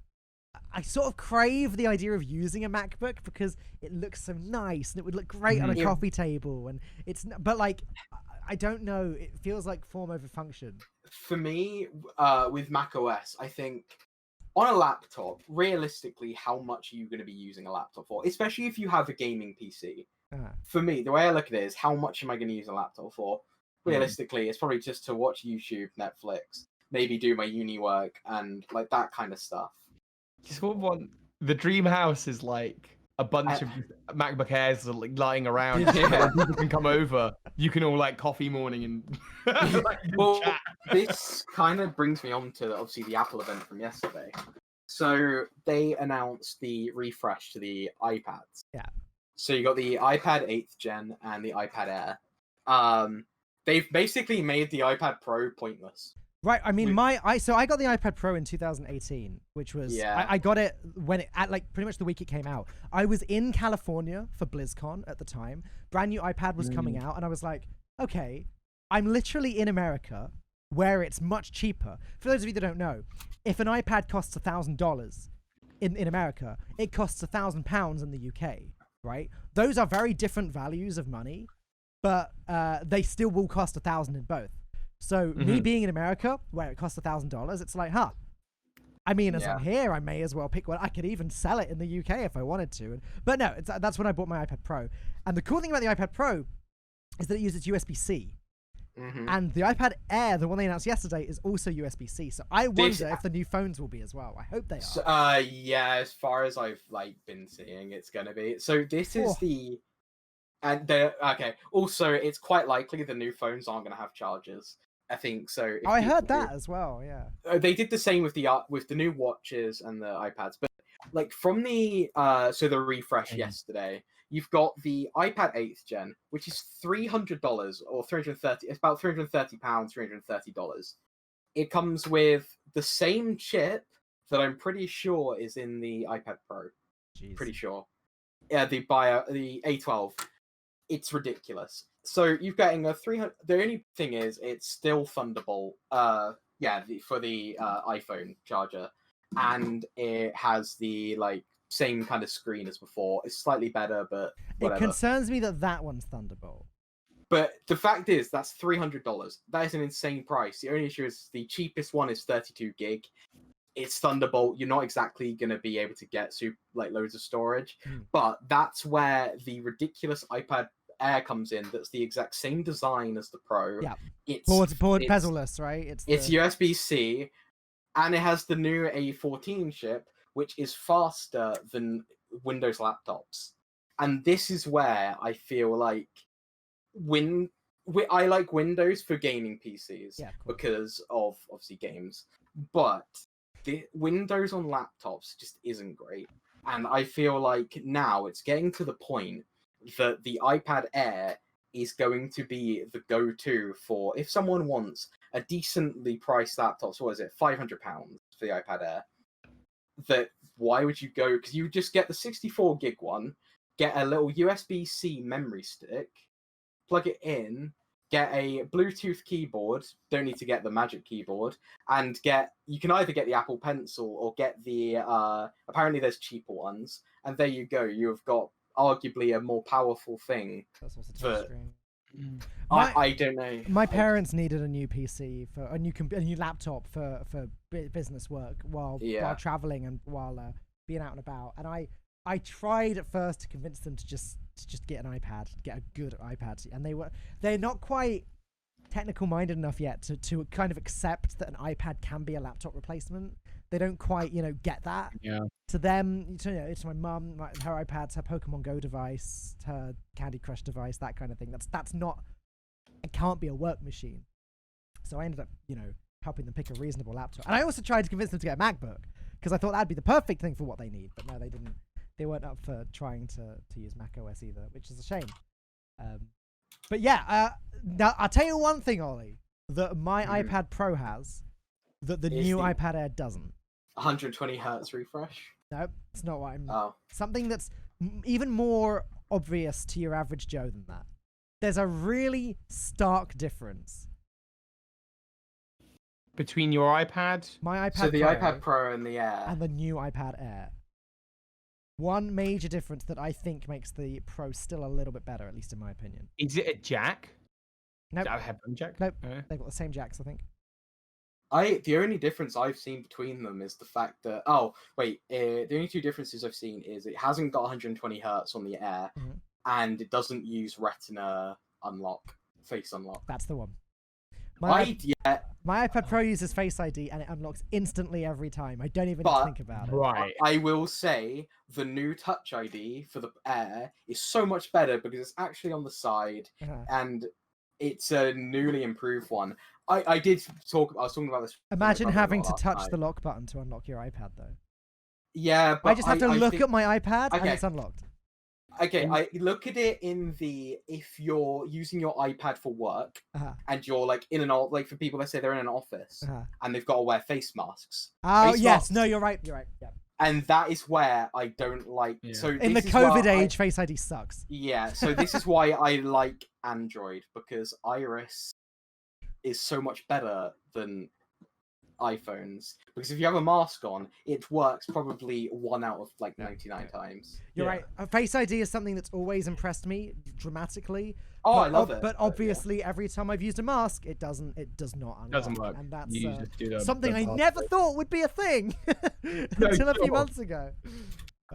sort of crave the idea of using a MacBook because it looks so nice and it would look great on a coffee table, and but like, I don't know, it feels like form over function. For me, with Mac OS, I think on a laptop, realistically, how much are you going to be using a laptop for? Especially if you have a gaming PC. For me, the way I look at it is, how much am I going to use a laptop for? Realistically, it's probably just to watch YouTube, Netflix, maybe do my uni work, and like that kind of stuff. Just one. The dream house is like a bunch of MacBook Airs like lying around. Yeah. People can come over. You can all like coffee morning and well, chat. This kind of brings me on to obviously the Apple event from yesterday. So they announced the refresh to the iPads. Yeah. So you got the iPad 8th gen and the iPad Air. They've basically made the iPad Pro pointless. Right, I mean, I got the iPad Pro in 2018, which was I got it when at like pretty much the week it came out. I was in California for BlizzCon at the time. Brand new iPad was coming out, and I was like, okay, I'm literally in America where it's much cheaper. For those of you that don't know, if an iPad costs $1,000 in America, it costs £1,000 in the UK, right? Those are very different values of money, but they still will cost $1,000 in both. So me being in America, where it costs $1,000, it's like, I mean, as I'm here, I may as well pick one. I could even sell it in the UK if I wanted to. But no, that's when I bought my iPad Pro. And the cool thing about the iPad Pro is that it uses USB-C. And the iPad Air, the one they announced yesterday, is also USB-C. So I wonder if the new phones will be as well. I hope they are. Yeah, as far as I've been seeing, it's gonna be. So this is the... And okay. Also, it's quite likely the new phones aren't going to have chargers. I think so. I heard that as well. Yeah. They did the same with the new watches and the iPads, but like from the the refresh yesterday, you've got the iPad 8th gen, which is $300 or $330. It's about £330, $330. It comes with the same chip that I'm pretty sure is in the iPad Pro. Jeez. Pretty sure. Yeah, the A12. It's ridiculous. So you're getting a 300. The only thing is, it's still Thunderbolt. For the iPhone charger, and it has the same kind of screen as before. It's slightly better, but whatever. It concerns me that one's Thunderbolt. But the fact is, that's $300. That is an insane price. The only issue is the cheapest one is 32 gig. It's Thunderbolt. You're not exactly going to be able to get loads of storage, but that's where the ridiculous iPad Air comes in. That's the exact same design as the Pro. Yeah, it's bezel-less, right? It's USB-C, and it has the new A14 chip, which is faster than Windows laptops. And this is where I feel like I like Windows for gaming PCs because of obviously games, but the Windows on laptops just isn't great. And I feel like now it's getting to the point that the iPad Air is going to be the go-to for if someone wants a decently priced laptop. So what is it, £500 for the iPad Air? That why would you go? Because you would just get the 64 gig one, get a little USB-C memory stick, plug it in, get a Bluetooth keyboard. Don't need to get the Magic Keyboard, and you can either get the Apple Pencil or get the apparently there's cheaper ones, and there you go. You have got arguably a more powerful thing. That's also for, touchscreen. I don't know. My parents needed a new PC for a new laptop for business work while traveling and while being out and about. And I tried at first to convince them to just get an iPad, get a good iPad, and they're not quite technical minded enough yet to kind of accept that an iPad can be a laptop replacement. They don't quite, get that. Yeah. To them, it's my mum, her iPad's her Pokemon Go device, her Candy Crush device, that kind of thing. That's not, it can't be a work machine. So I ended up, helping them pick a reasonable laptop. And I also tried to convince them to get a MacBook because I thought that'd be the perfect thing for what they need. But no, they didn't. They weren't up for trying to use Mac OS either, which is a shame. But yeah, now I'll tell you one thing, Ollie, that my iPad Pro has that the new iPad Air doesn't. 120 hertz refresh? No, it's not what I'm... Oh. Something that's even more obvious to your average Joe than that. There's a really stark difference. Between your iPad? My iPad Pro. So the iPad Pro and the Air. And the new iPad Air. One major difference that I think makes the Pro still a little bit better, at least in my opinion. Is it a jack? Nope. A headphone jack? Nope. They've got the same jacks, I think. The only difference I've seen between them is the fact that the only two differences I've seen is it hasn't got 120 hertz on the Air, and it doesn't use Retina face unlock. That's the one. My iPad Pro uses Face ID and it unlocks instantly every time. I don't even think about it. Right. I will say the new Touch ID for the Air is so much better because it's actually on the side and it's a newly improved one. I was talking about this. Imagine having to touch the lock button to unlock your iPad, though. Yeah, but I just have to look at my iPad and it's unlocked. Okay, I look at it if you're using your iPad for work and you're in for people that say they're in an office and they've got to wear face masks. Oh yes, no, you're right. Yeah. And that is where I don't like. Yeah. So in the COVID age, Face ID sucks. Yeah, so this is why I like Android because Iris is so much better than iPhones because if you have a mask on, it works probably 1 out of 99 times. You're right. Face ID is something that's always impressed me dramatically. I love it. But obviously, every time I've used a mask, it does not unlock. Doesn't work. And that's something I never thought would be a thing until a few months ago.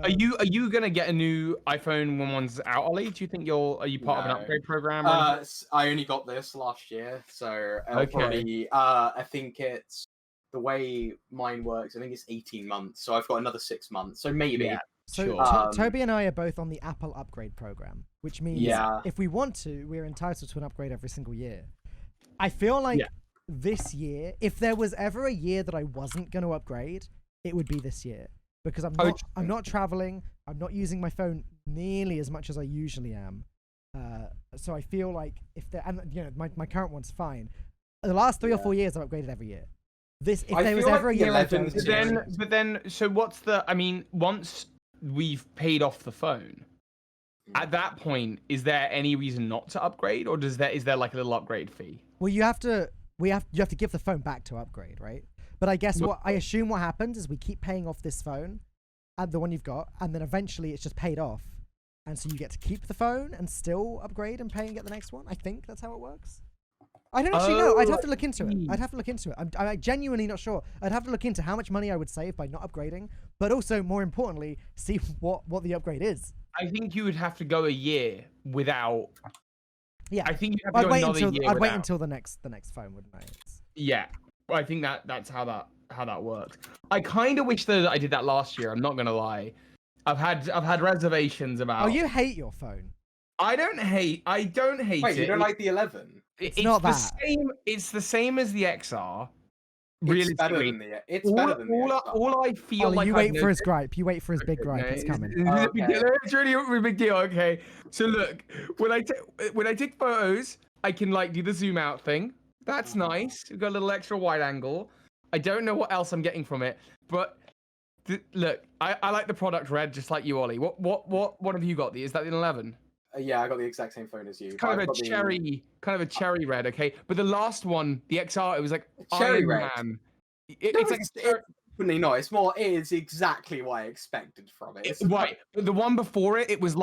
Are you gonna get a new iPhone when one's out, Ollie? Do you think are you part of an upgrade program? I only got this last year, so probably. I think it's the way mine works. I think it's 18 months, so I've got another 6 months. So maybe. Yeah. So Toby and I are both on the Apple upgrade program, which means if we want to, we're entitled to an upgrade every single year. I feel like this year, if there was ever a year that I wasn't going to upgrade, it would be this year. Because I'm not traveling, I'm not using my phone nearly as much as I usually am. So I feel like my current one's fine. The last 3 or 4 years I've upgraded every year. If there was ever a year I don't. But then, so what's once we've paid off the phone, at that point, is there any reason not to upgrade, or is there a little upgrade fee? Well, you have to give the phone back to upgrade, right? But I guess I assume what happens is we keep paying off this phone, and the one you've got, and then eventually it's just paid off, and so you get to keep the phone and still upgrade and pay and get the next one. I think that's how it works. I don't actually know. I'd have to look into it. I'm genuinely not sure. I'd have to look into how much money I would save by not upgrading, but also, more importantly, see what the upgrade is. I think you would have to go a year without. Yeah. I think you have to go another year I'd wait until the next phone, wouldn't I? Yeah. I think that's how that works. I kind of wish though that I did that last year. I'm not gonna lie. I've had reservations about. Oh, you hate your phone. I don't hate Wait, it. you don't like the 11? It's not that. It's the same as the XR, It's better than the. It's better than the. XR. All I feel Ollie, like you I've wait for his gripe. You wait for his big Okay, gripe. no, It's coming. It's really a big deal. Okay, so look, when I take photos, I can like do the zoom out thing. That's nice. We've got a little extra wide angle. I don't know what else I'm getting from it, but look, I like the product red just like you, Ollie. What have you got? Is that the 11? Yeah, I got the exact same phone as you. It's kind of a cherry red, okay. But the last one, the XR, it was like Cherry Iron red. Man. It's like definitely not. It's more. It is exactly what I expected from it. Right. But the one before it, it was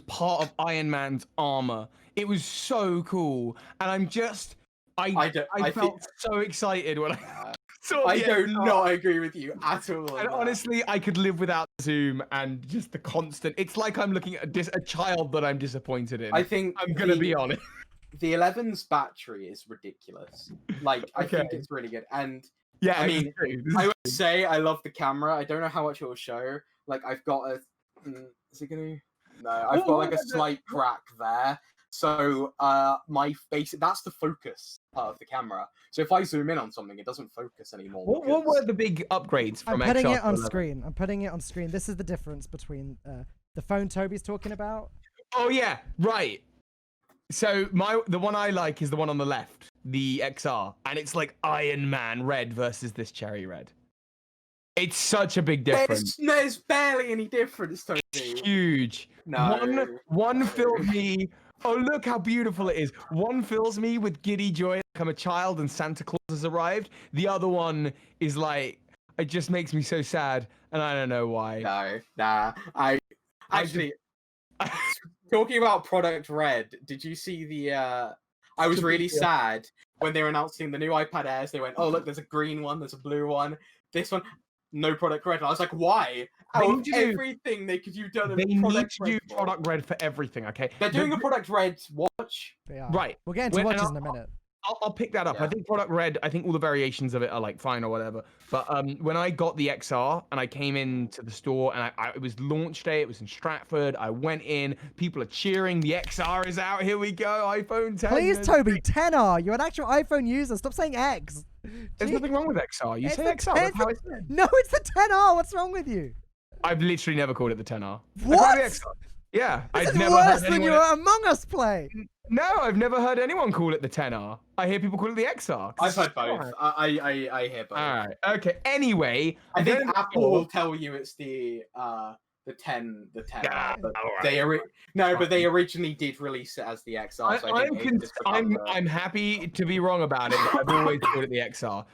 part of Iron Man's armor. It was so cool, and I felt so excited when I saw I the do XR. not agree with you at all. And honestly, I could live without zoom and just the constant. It's like I'm looking at a child that I'm disappointed in. I think I'm gonna be honest. The 11's battery is ridiculous. Like, I think it's really good. And Yeah, I mean, I would say I love the camera. I don't know how much it will show. Like, I've got a. Is it gonna? No, I've got like a slight crack there. So, that's the focus part of the camera. So if I zoom in on something, it doesn't focus anymore. What were the big upgrades from I'm putting XR it on 11? screen. I'm putting it on screen. This is the difference between the phone Toby's talking about. Oh yeah, right. So the one I like is the one on the left, the XR, and it's like Iron Man red versus this cherry red. It's such a big difference. There's barely any difference, Toby. It's huge. No. One fills me. Oh, look how beautiful it is. One fills me with giddy joy like I'm a child and Santa Claus has arrived. The other one is like, it just makes me so sad, and I don't know why. No, nah. Actually, talking about product red, did you see the? I was really sad when they were announcing the new iPad Airs. They went, "Oh, look, there's a green one, there's a blue one. This one, no product red." And I was like, "Why? Out of everything they could have done, they need product to do red product red for everything." Okay, they're doing a product red watch. They are. Right. We'll get into watches in a minute. I'll pick that up. Yeah. I think product red, I think all the variations of it are like fine or whatever. But when I got the XR and I came into the store and it was launch day, it was in Stratford. I went in, people are cheering. The XR is out. Here we go. iPhone 10. Please, Toby, 10R. You're an actual iPhone user. Stop saying X. There's nothing wrong with XR. You It's say the XR. 10 That's how it's said. No, it's the 10R. What's wrong with you? I've literally never called it the 10R. What? I called it the XR. Yeah, This I've is never worse heard than anyone. your Among Us play. No, I've never heard anyone call it the 10R. I hear people call it the XR. I've heard both. I hear both. All right. Okay. Anyway, I think then- Apple will tell you it's the 10. Yeah, But all right. but they originally did release it as the XR. So I think I'm happy to be wrong about it, but I've always called it the XR.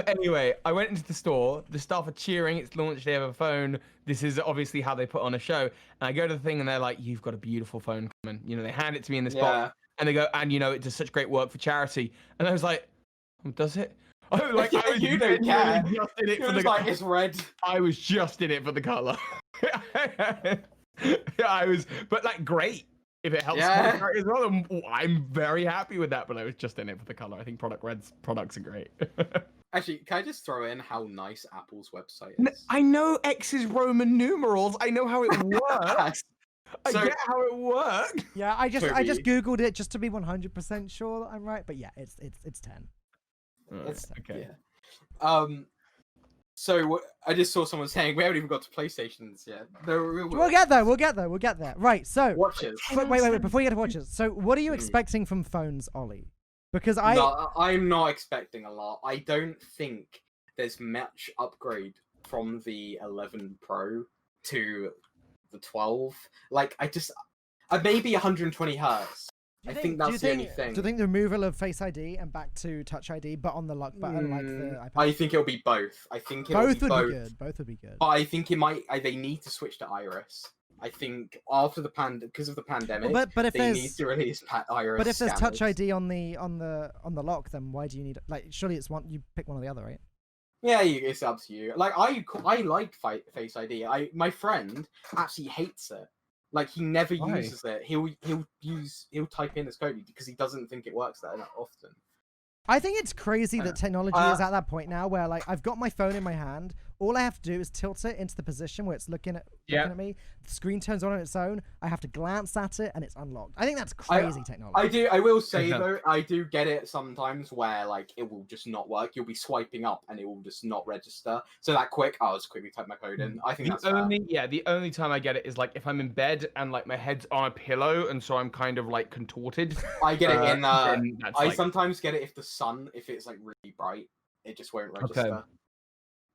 Anyway, I went into the store. The staff are cheering. It's launch day of a phone. This is obviously how they put on a show. And I go to the thing, and they're like, "You've got a beautiful phone coming." You know, they hand it to me in this box, and they go, "And you know, it does such great work for charity." And I was like, "Does it?" I was like, I was You don't care. just in it for the like it's red. I was just in it for the color. I was, but like, great. If it helps as well, I'm very happy with that. But I was just in it for the color. I think products are great. Actually, can I just throw in how nice Apple's website is? I know X is Roman numerals. I know how it works. I get how it works. Yeah, I just Toby. googled it just to be 100% sure that I'm right. But yeah, it's 10. It's, Okay. Yeah. So I just saw someone saying we haven't even got to PlayStations yet. We'll get there. We'll get there. Right. So Watches. wait. Before you get to watches, so what are you expecting from phones, Ollie? Because I'm not expecting a lot. I don't think there's much upgrade from the 11 Pro to the 12. Like, maybe 120 hertz. I think that's the only thing. Do you think the removal of Face ID and back to Touch ID, but on the lock button like the iPad? I think it'll be both. I think both would be good. Both would be good. But I think it might. They need to switch to Iris. I think after because of the pandemic, but if they need to release Iris. But if there's scanners. Touch ID on the lock, then why do you need like? Surely it's one. You pick one or the other, right? Yeah, it's up to you. Like I like Face ID. My friend actually hates it. Like he never uses it. He'll type in his code because he doesn't think it works that often. I think it's crazy that technology is at that point now where like I've got my phone in my hand. All I have to do is tilt it into the position where it's looking at me. The screen turns on its own. I have to glance at it, and it's unlocked. I think that's crazy technology. I will say though, I do get it sometimes where like it will just not work. You'll be swiping up and it will just not register. So that quick, I'll just quickly type my code in. I think that's the only time I get it is like if I'm in bed and like my head's on a pillow and so I'm kind of like contorted. I get it in. I sometimes get it if it's like really bright, it just won't register.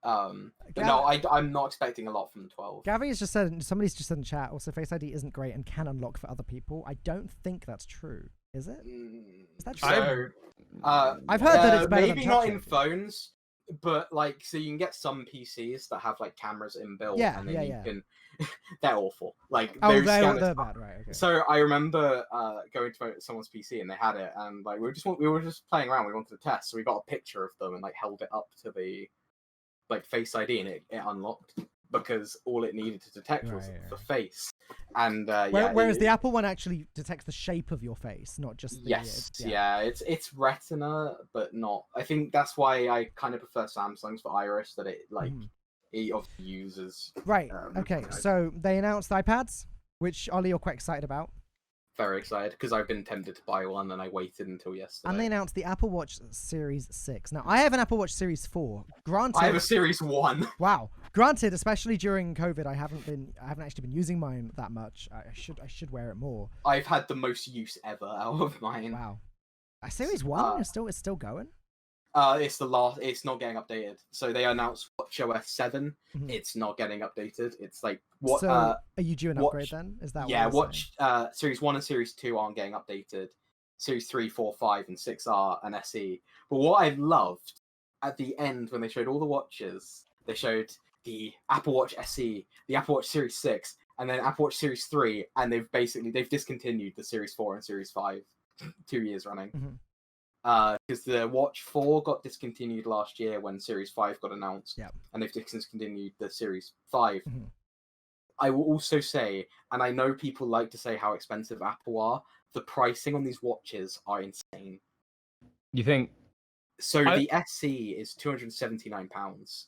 But no, I'm not expecting a lot from the 12. Gavi has just said, somebody's just said in chat, also Face ID isn't great and can unlock for other people. I don't think that's true. Is it? Is that true? I've heard that it's better maybe not in phones, but like, so you can get some PCs that have like cameras inbuilt, and then you can. They're awful. Like they're bad, right? Okay. So I remember going to someone's PC and they had it, and like we were just playing around. We wanted to test, so we got a picture of them and like held it up to the like Face ID, and it unlocked because all it needed to detect was the face. And whereas the Apple one actually detects the shape of your face, not just the, it's Retina, but not. I think that's why I kind of prefer Samsung's for Iris, that it like it obviously uses. Right. Okay. So they announced the iPads, which Ollie, you're quite excited about. Very excited because I've been tempted to buy one and I waited until yesterday. And they announced the Apple Watch Series 6. Now, I have an Apple Watch Series 4. Granted, I have a Series 1. Wow. Granted, especially during COVID, I haven't actually been using mine that much. I should wear it more. I've had the most use ever out of mine. Wow. A Series 1 is still going? It's not getting updated. So they announced WatchOS 7. It's not getting updated. It's like what? So are you due an upgrade then? Is that Watch Series 1 and Series 2 aren't getting updated. Series 3, 4, 5, and 6 are an SE. But what I loved at the end when they showed all the watches, they showed the Apple Watch SE, the Apple Watch Series 6, and then Apple Watch Series 3, and they've discontinued the Series 4 and Series 5 2 years running. Because the Watch 4 got discontinued last year when Series 5 got announced, and they've discontinued the Series 5. I will also say, and I know people like to say how expensive Apple are, the pricing on these watches are insane. You think? So the SE is £279,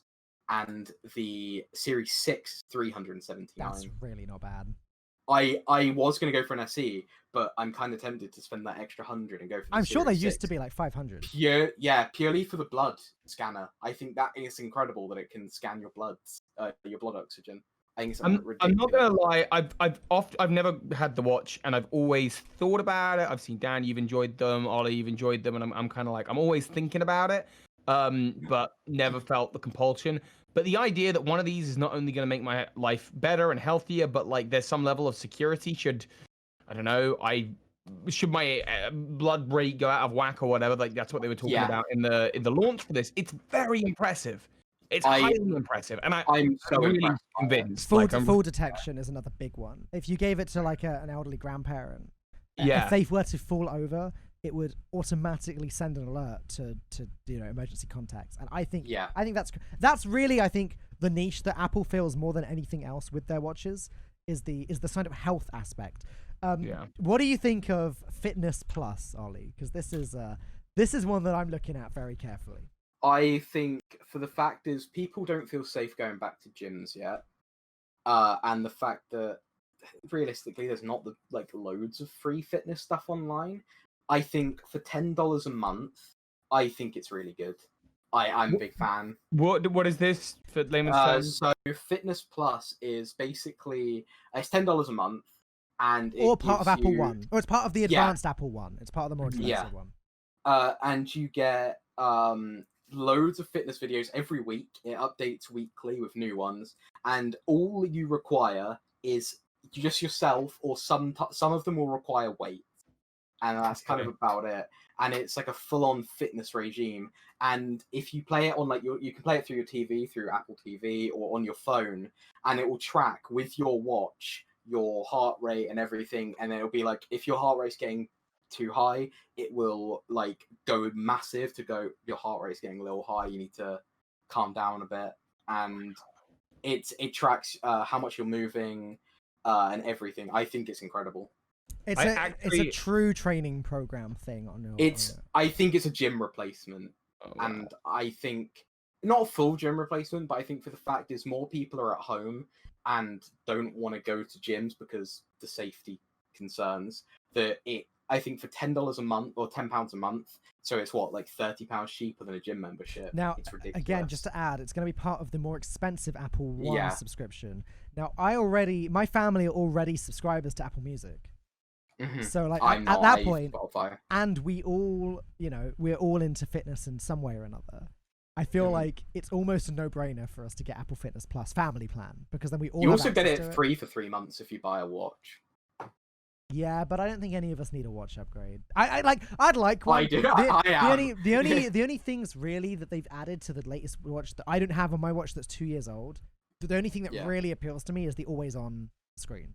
and the Series 6 £379. That's really not bad. I was going to go for an SE, but I'm kind of tempted to spend that extra 100 and go for the I'm sure they Series used 6. to be like 500. Purely for the blood scanner. I think that is incredible that it can scan your blood oxygen. I think it's ridiculous. I'm not gonna lie. I've never had the watch, and I've always thought about it. I've seen Dan, you've enjoyed them. Ollie, you've enjoyed them, and I'm kind of like, I'm always thinking about it, but never felt the compulsion. But the idea that one of these is not only going to make my life better and healthier, but like there's some level of security should my blood rate go out of whack or whatever. Like that's what they were talking about in the launch for this. It's very impressive. It's highly impressive, and I'm so really convinced. Full detection is another big one. If you gave it to like an elderly grandparent, if they were to fall over, it would automatically send an alert to emergency contacts. And I think that's really the niche that Apple feels more than anything else with their watches is the sort of health aspect. What do you think of Fitness Plus, Ollie? Because this is one that I'm looking at very carefully. I think for the fact is people don't feel safe going back to gyms yet, and the fact that realistically there's not loads of free fitness stuff online. I think for $10 a month, I think it's really good. I'm a big fan. What is this for layman's terms? So Fitness Plus is basically it's $10 a month, and or part of Apple One, or it's part of the advanced Apple One. It's part of the more expensive one. And you get loads of fitness videos every week. It updates weekly with new ones, and all you require is just yourself, or some of them will require weights. And that's kind of about it. And it's like a full-on fitness regime. And if you play it on you can play it through your TV, through Apple TV, or on your phone, and it will track with your watch your heart rate and everything. And then it'll be like, if your heart rate's getting too high, it will go massive to go, your heart rate's getting a little high, you need to calm down a bit. And it tracks how much you're moving and everything. I think it's incredible. It's a true training program thing on your. I think it's a gym replacement, and I think not a full gym replacement, but I think for the fact is more people are at home and don't want to go to gyms because the safety concerns. I think for $10 a month or £10 a month, so it's what, like £30 cheaper than a gym membership. Now, it's ridiculous. Again, just to add, it's going to be part of the more expensive Apple One Yeah. subscription. Now, my family are already subscribers to Apple Music. Mhm. So like I'm at not, that I use point, Spotify. and we all, we're all into fitness in some way or another. I feel like it's almost a no-brainer for us to get Apple Fitness Plus family plan, because then we all You have also get access it to free for 3 months if you buy a watch. Yeah, but I don't think any of us need a watch upgrade. I'd like one. I do. I am. The only things really that they've added to the latest watch that I don't have on my watch that's 2 years old. The only thing that really appeals to me is the always-on screen.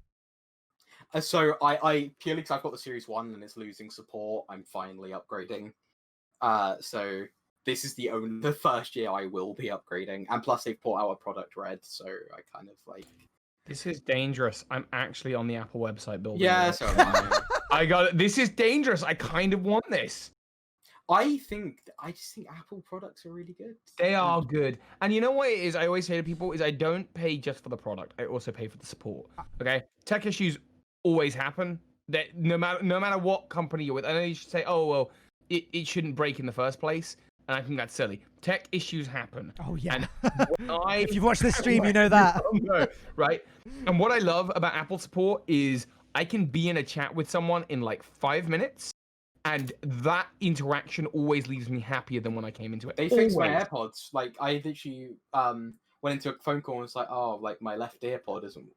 So I purely because I've got the Series 1 and it's losing support, I'm finally upgrading. So this is the first year I will be upgrading, and plus they've put out a product red, so I kind of like. This is dangerous. I'm actually on the Apple website building. Yeah, it. so am I. I got it. This is dangerous. I kind of want this. I just think Apple products are really good. They are good. And you know what it is? I always say to people is I don't pay just for the product. I also pay for the support. Okay? Tech issues always happen. That no matter what company you're with. I know you should say, oh well, it shouldn't break in the first place. And I think that's silly. Tech issues happen. Oh yeah. And if you've watched this stream, you know that. Right? And what I love about Apple support is I can be in a chat with someone in like 5 minutes. And that interaction always leaves me happier than when I came into it. They fixed my AirPods. Like I literally went into a phone call and was like, oh, like my left AirPod isn't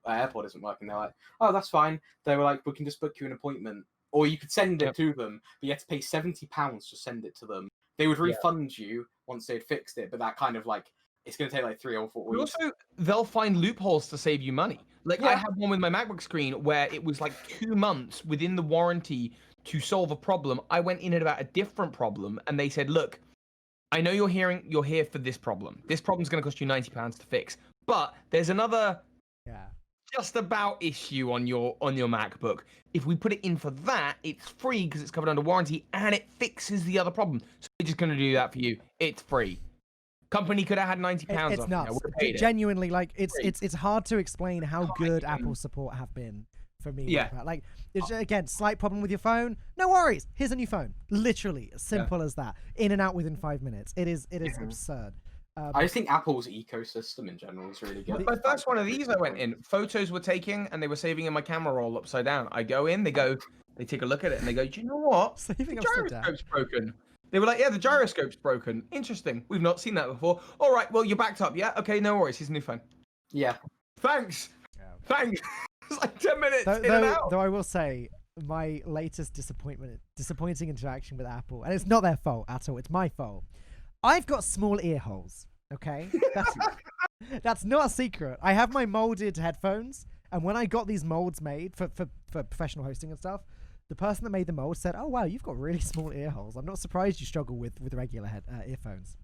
working. They're like, oh, that's fine. They were like, we can just book you an appointment, or you could send it to them, but you had to pay £70 to send it to them. They would refund you once they'd fixed it, but that kind of like it's going to take like 3 or 4 weeks. Also, they'll find loopholes to save you money. Like I had one with my MacBook screen where it was like 2 months within the warranty to solve a problem. I went in at about a different problem, and they said, "Look, I know you're here for this problem. This problem's going to cost you £90 to fix, but there's another just about issue on your MacBook. If we put it in for that, it's free because it's covered under warranty, and it fixes the other problem. So we're just going to do that for you. It's free." Company could have had £90 It's off. nuts. Genuinely, like it's hard to explain how good Apple support have been for me. Yeah. Like it's again, slight problem with your phone. No worries. Here's a new phone. Literally as simple as that. In and out within 5 minutes. It is absurd. I just think Apple's ecosystem in general is really good. My first one of these, I went in. Photos were taking, and they were saving in my camera roll upside down. I go in, they take a look at it, and they go, "Do you know what? Saving The upside down. gyroscope's broken." They were like, "Yeah, the gyroscope's broken. Interesting. We've not seen that before. All right, well, you're backed up. Yeah, okay, no worries. Here's a new phone." Yeah. Thanks. Thanks. It's like 10 minutes in and out. Though I will say, my latest disappointing interaction with Apple, and it's not their fault at all. It's my fault. I've got small ear holes. Okay, that's not a secret. I have my molded headphones, and when I got these molds made for professional hosting and stuff, the person that made the mold said, "Oh wow, you've got really small ear holes. I'm not surprised you struggle with regular earphones."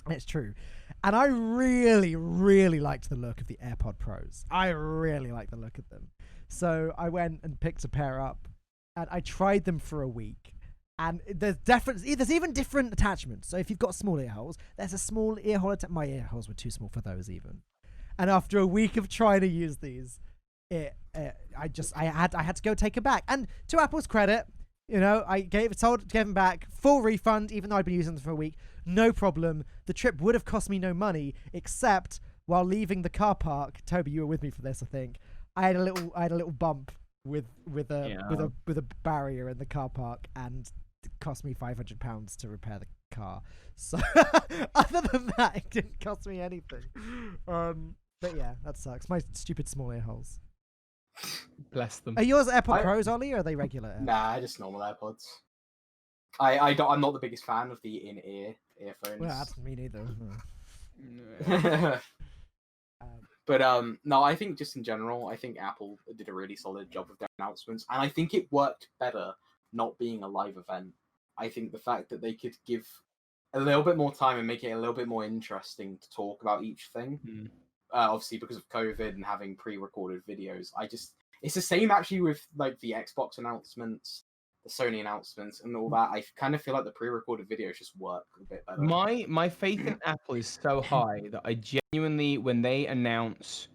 And it's true. And I really, really liked the look of the AirPod Pros. I really like the look of them. So I went and picked a pair up, and I tried them for a week. And there's even different attachments. So if you've got small ear holes, there's a small ear hole my ear holes were too small for those even. And after a week of trying to use these, I had to go take it back. And to Apple's credit, I gave them back, full refund, even though I'd been using them for a week, no problem. The trip would have cost me no money, except while leaving the car park. Toby, you were with me for this, I think. I had a little bump with a barrier in the car park, and it cost me £500 to repair the car. So other than that, it didn't cost me anything. But yeah, that sucks. My stupid small ear holes. Bless them. Are yours AirPod Pros, Ollie, or are they regular? Nah, just normal AirPods. I'm not the biggest fan of the in-ear earphones. Well, that's me neither. But no, I think just in general, I think Apple did a really solid job of their announcements, and I think it worked better not being a live event. I think the fact that they could give a little bit more time and make it a little bit more interesting to talk about each thing. Obviously because of COVID and having pre-recorded videos, it's the same actually with like the Xbox announcements the Sony announcements and all that, I kind of feel like the pre-recorded videos just work a bit better. My faith in Apple is so high that I genuinely, when they announce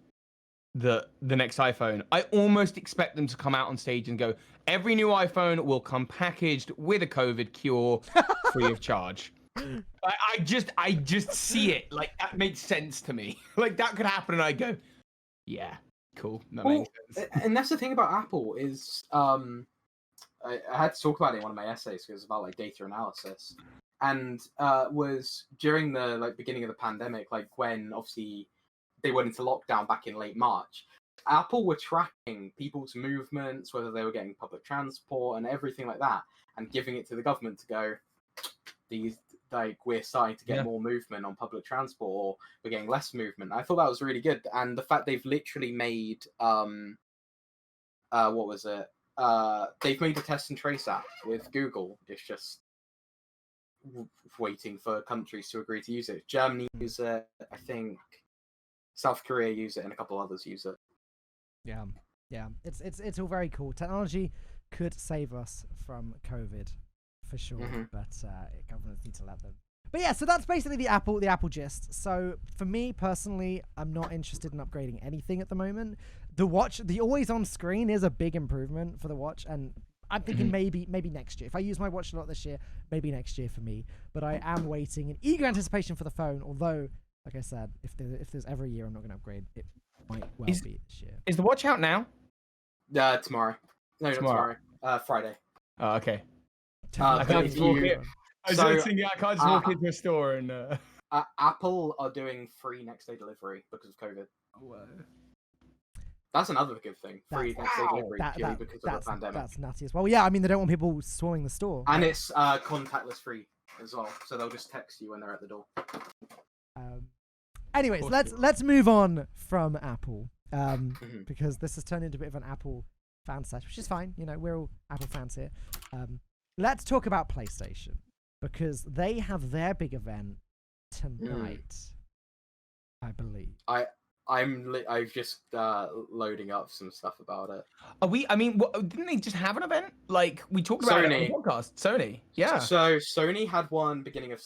the next iPhone, I almost expect them to come out on stage and go, every new iPhone will come packaged with a COVID cure, free of charge. I just see it. Like, that makes sense to me. Like, that could happen, and I go, yeah, cool, that makes sense. And that's the thing about Apple is, I had to talk about it in one of my essays because it was about like data analysis, and was during the like beginning of the pandemic, like when obviously they went into lockdown back in late March. Apple were tracking people's movements, whether they were getting public transport and everything like that, and giving it to the government to go, these like we're starting to get more movement on public transport, or we're getting less movement. I thought that was really good, and the fact they've literally made what was it? They've made a test and trace app with Google. It's just waiting for countries to agree to use it. Germany use it, I think. South Korea use it, and a couple others use it. Yeah. It's all very cool. Technology could save us from COVID, for sure. But governments need to let them. But yeah, so that's basically the Apple gist. So for me personally, I'm not interested in upgrading anything at the moment. The watch, the always on screen is a big improvement for the watch, and I'm thinking maybe next year. If I use my watch a lot this year, maybe next year for me. But I am waiting in eager anticipation for the phone, although, like I said, if there's ever a year I'm not going to upgrade, it might well be this year. Is the watch out now? Tomorrow. No, not tomorrow. Friday. Oh, okay. I can't just walk in. I can't just walk into a store and. Apple are doing free next day delivery because of COVID. That's another good thing. Free next day delivery purely because of the pandemic. That's nutty as well. Yeah, I mean they don't want people swarming the store. And it's contactless free as well, so they'll just text you when they're at the door. Anyways, let's move on from Apple, because this has turned into a bit of an Apple fan set, which is fine. You know, we're all Apple fans here. Let's talk about PlayStation, because they have their big event tonight, I believe. I'm just loading up some stuff about it. Are we? I mean, didn't they just have an event? Like we talked about it on the podcast. Sony, yeah. So Sony had one beginning of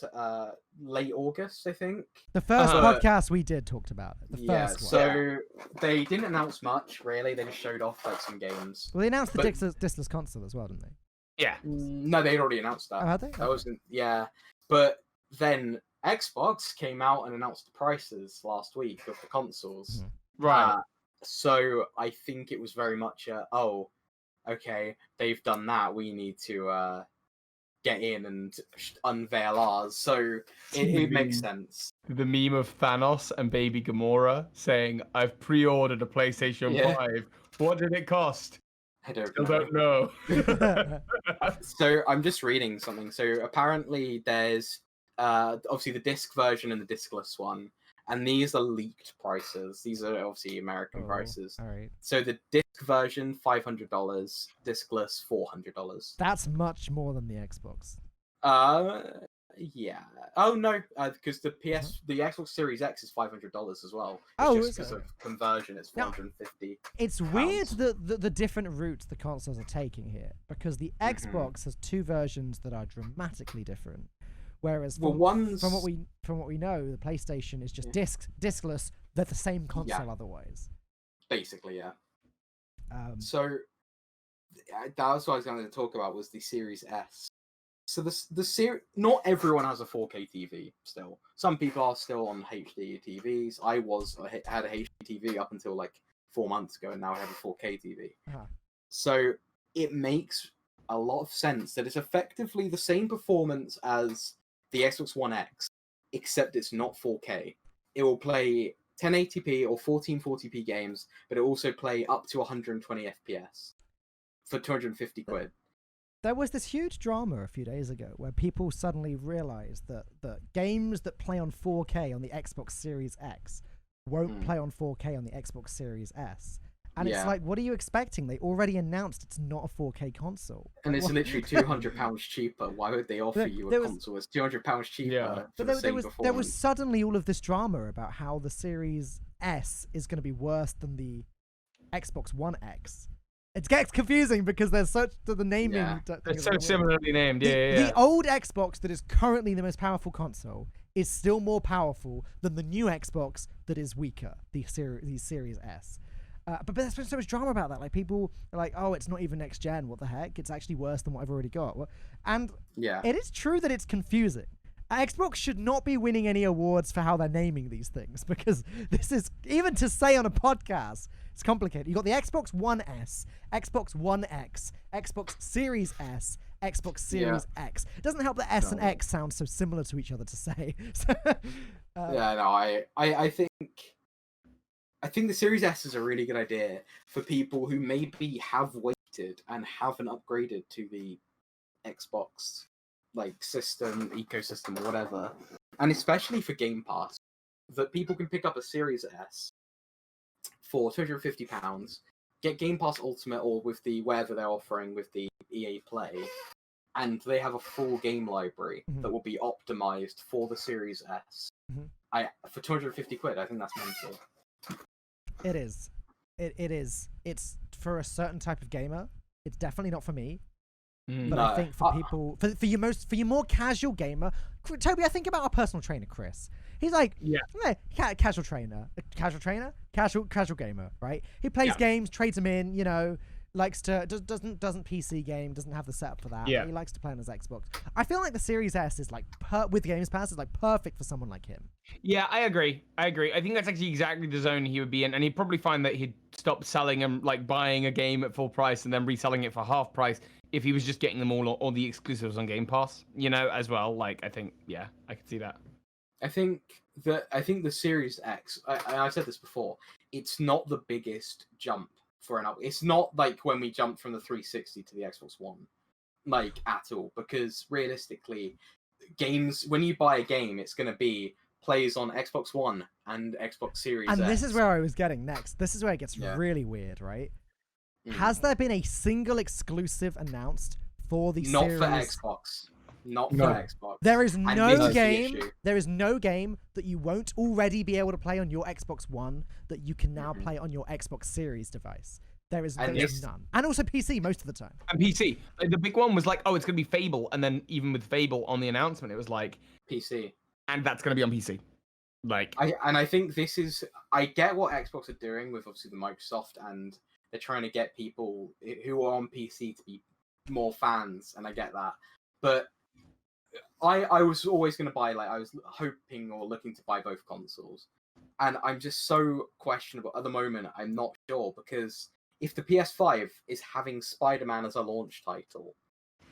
late August, I think. The first podcast we did talked about it. The first one. So they didn't announce much really. They just showed off like some games. Well, they announced the diskless console as well, didn't they? Yeah. No, they'd already announced that. Oh, had they? That wasn't. Yeah, but then Xbox came out and announced the prices last week of the consoles. Right. So I think it was very much okay, they've done that. We need to get in and unveil ours. So it makes sense. The meme of Thanos and Baby Gamora saying, "I've pre-ordered a PlayStation 5. What did it cost?" I don't know. So I'm just reading something. So apparently there's obviously the disc version and the discless one, and these are leaked prices. These are obviously American prices. All right. So the disc version $500, discless $400. That's much more than the Xbox. Yeah. Oh no, because the Xbox Series X is $500 as well. Just because of conversion, it's $450. It's weird that the different routes the consoles are taking here, because the Xbox has two versions that are dramatically different. Whereas from what we know, the PlayStation is just discless. They're the same console otherwise. Basically, yeah. So that's what I was going to talk about, was the Series S. So the series, not everyone has a 4K TV still. Some people are still on HD TVs. I had a HD TV up until like 4 months ago, and now I have a 4K TV. So it makes a lot of sense that it's effectively the same performance as the Xbox One X, except it's not 4K. It will play 1080p or 1440p games, but it will also play up to 120 FPS for 250 quid. There was this huge drama a few days ago where people suddenly realized that games that play on 4K on the Xbox Series X won't play on 4K on the Xbox Series S. And it's like, what are you expecting? They already announced it's not a 4K console. And it's literally £200 cheaper. Why would they offer you a console that's £200 cheaper for the same performance? There was suddenly all of this drama about how the Series S is going to be worse than the Xbox One X. It gets confusing because there's such the naming. Yeah. It's so similarly named. The old Xbox that is currently the most powerful console is still more powerful than the new Xbox that is weaker, the Series S. But there's been so much drama about that. Like, people are like, oh, it's not even next gen. What the heck? It's actually worse than what I've already got. And it is true that it's confusing. Xbox should not be winning any awards for how they're naming these things, because this is, even to say on a podcast, it's complicated. You've got the Xbox One S, Xbox One X, Xbox Series S, Xbox Series X. It doesn't help that S and X sound so similar to each other to say. I think the Series S is a really good idea for people who maybe have waited and haven't upgraded to the Xbox system, ecosystem, or whatever, and especially for Game Pass, that people can pick up a Series S for £250, get Game Pass Ultimate or with the whatever they're offering with the EA Play, and they have a full game library that will be optimized for the Series S. For £250, I think that's mental. It is. It is. It's for a certain type of gamer. It's definitely not for me. But I think for people, for your more casual gamer, Toby, I think about our personal trainer, Chris. He's like, casual trainer, casual gamer, right? He plays games, trades them in, likes to doesn't PC game, doesn't have the setup for that. Yeah. He likes to play on his Xbox. I feel like the Series S is with Games Pass is perfect for someone like him. Yeah, I agree. I think that's actually exactly the zone he would be in, and he'd probably find that he'd stop selling and buying a game at full price and then reselling it for half price if he was just getting them all the exclusives on Game Pass, as well. I think, I could see that. I think the Series X, I said this before, it's not the biggest jump for an up. It's not like when we jumped from the 360 to the Xbox One, at all, because realistically, games, when you buy a game, it's going to be plays on Xbox One and Xbox Series And X. this is where I was getting next. This is where it gets really weird, right? Has there been a single exclusive announced for the Series? Not for Xbox. Not for Xbox. There is no game. There is no game that you won't already be able to play on your Xbox One that you can now play on your Xbox Series device. There is none. And also PC most of the time. And PC. The big one was it's going to be Fable, and then even with Fable on the announcement, it was PC. And that's going to be on PC. I think this is. I get what Xbox are doing with obviously the Microsoft, and they're trying to get people who are on PC to be more fans, and I get that. But I was always going to buy, I was hoping or looking to buy both consoles. And I'm just so questionable. At the moment, I'm not sure, because if the PS5 is having Spider-Man as a launch title,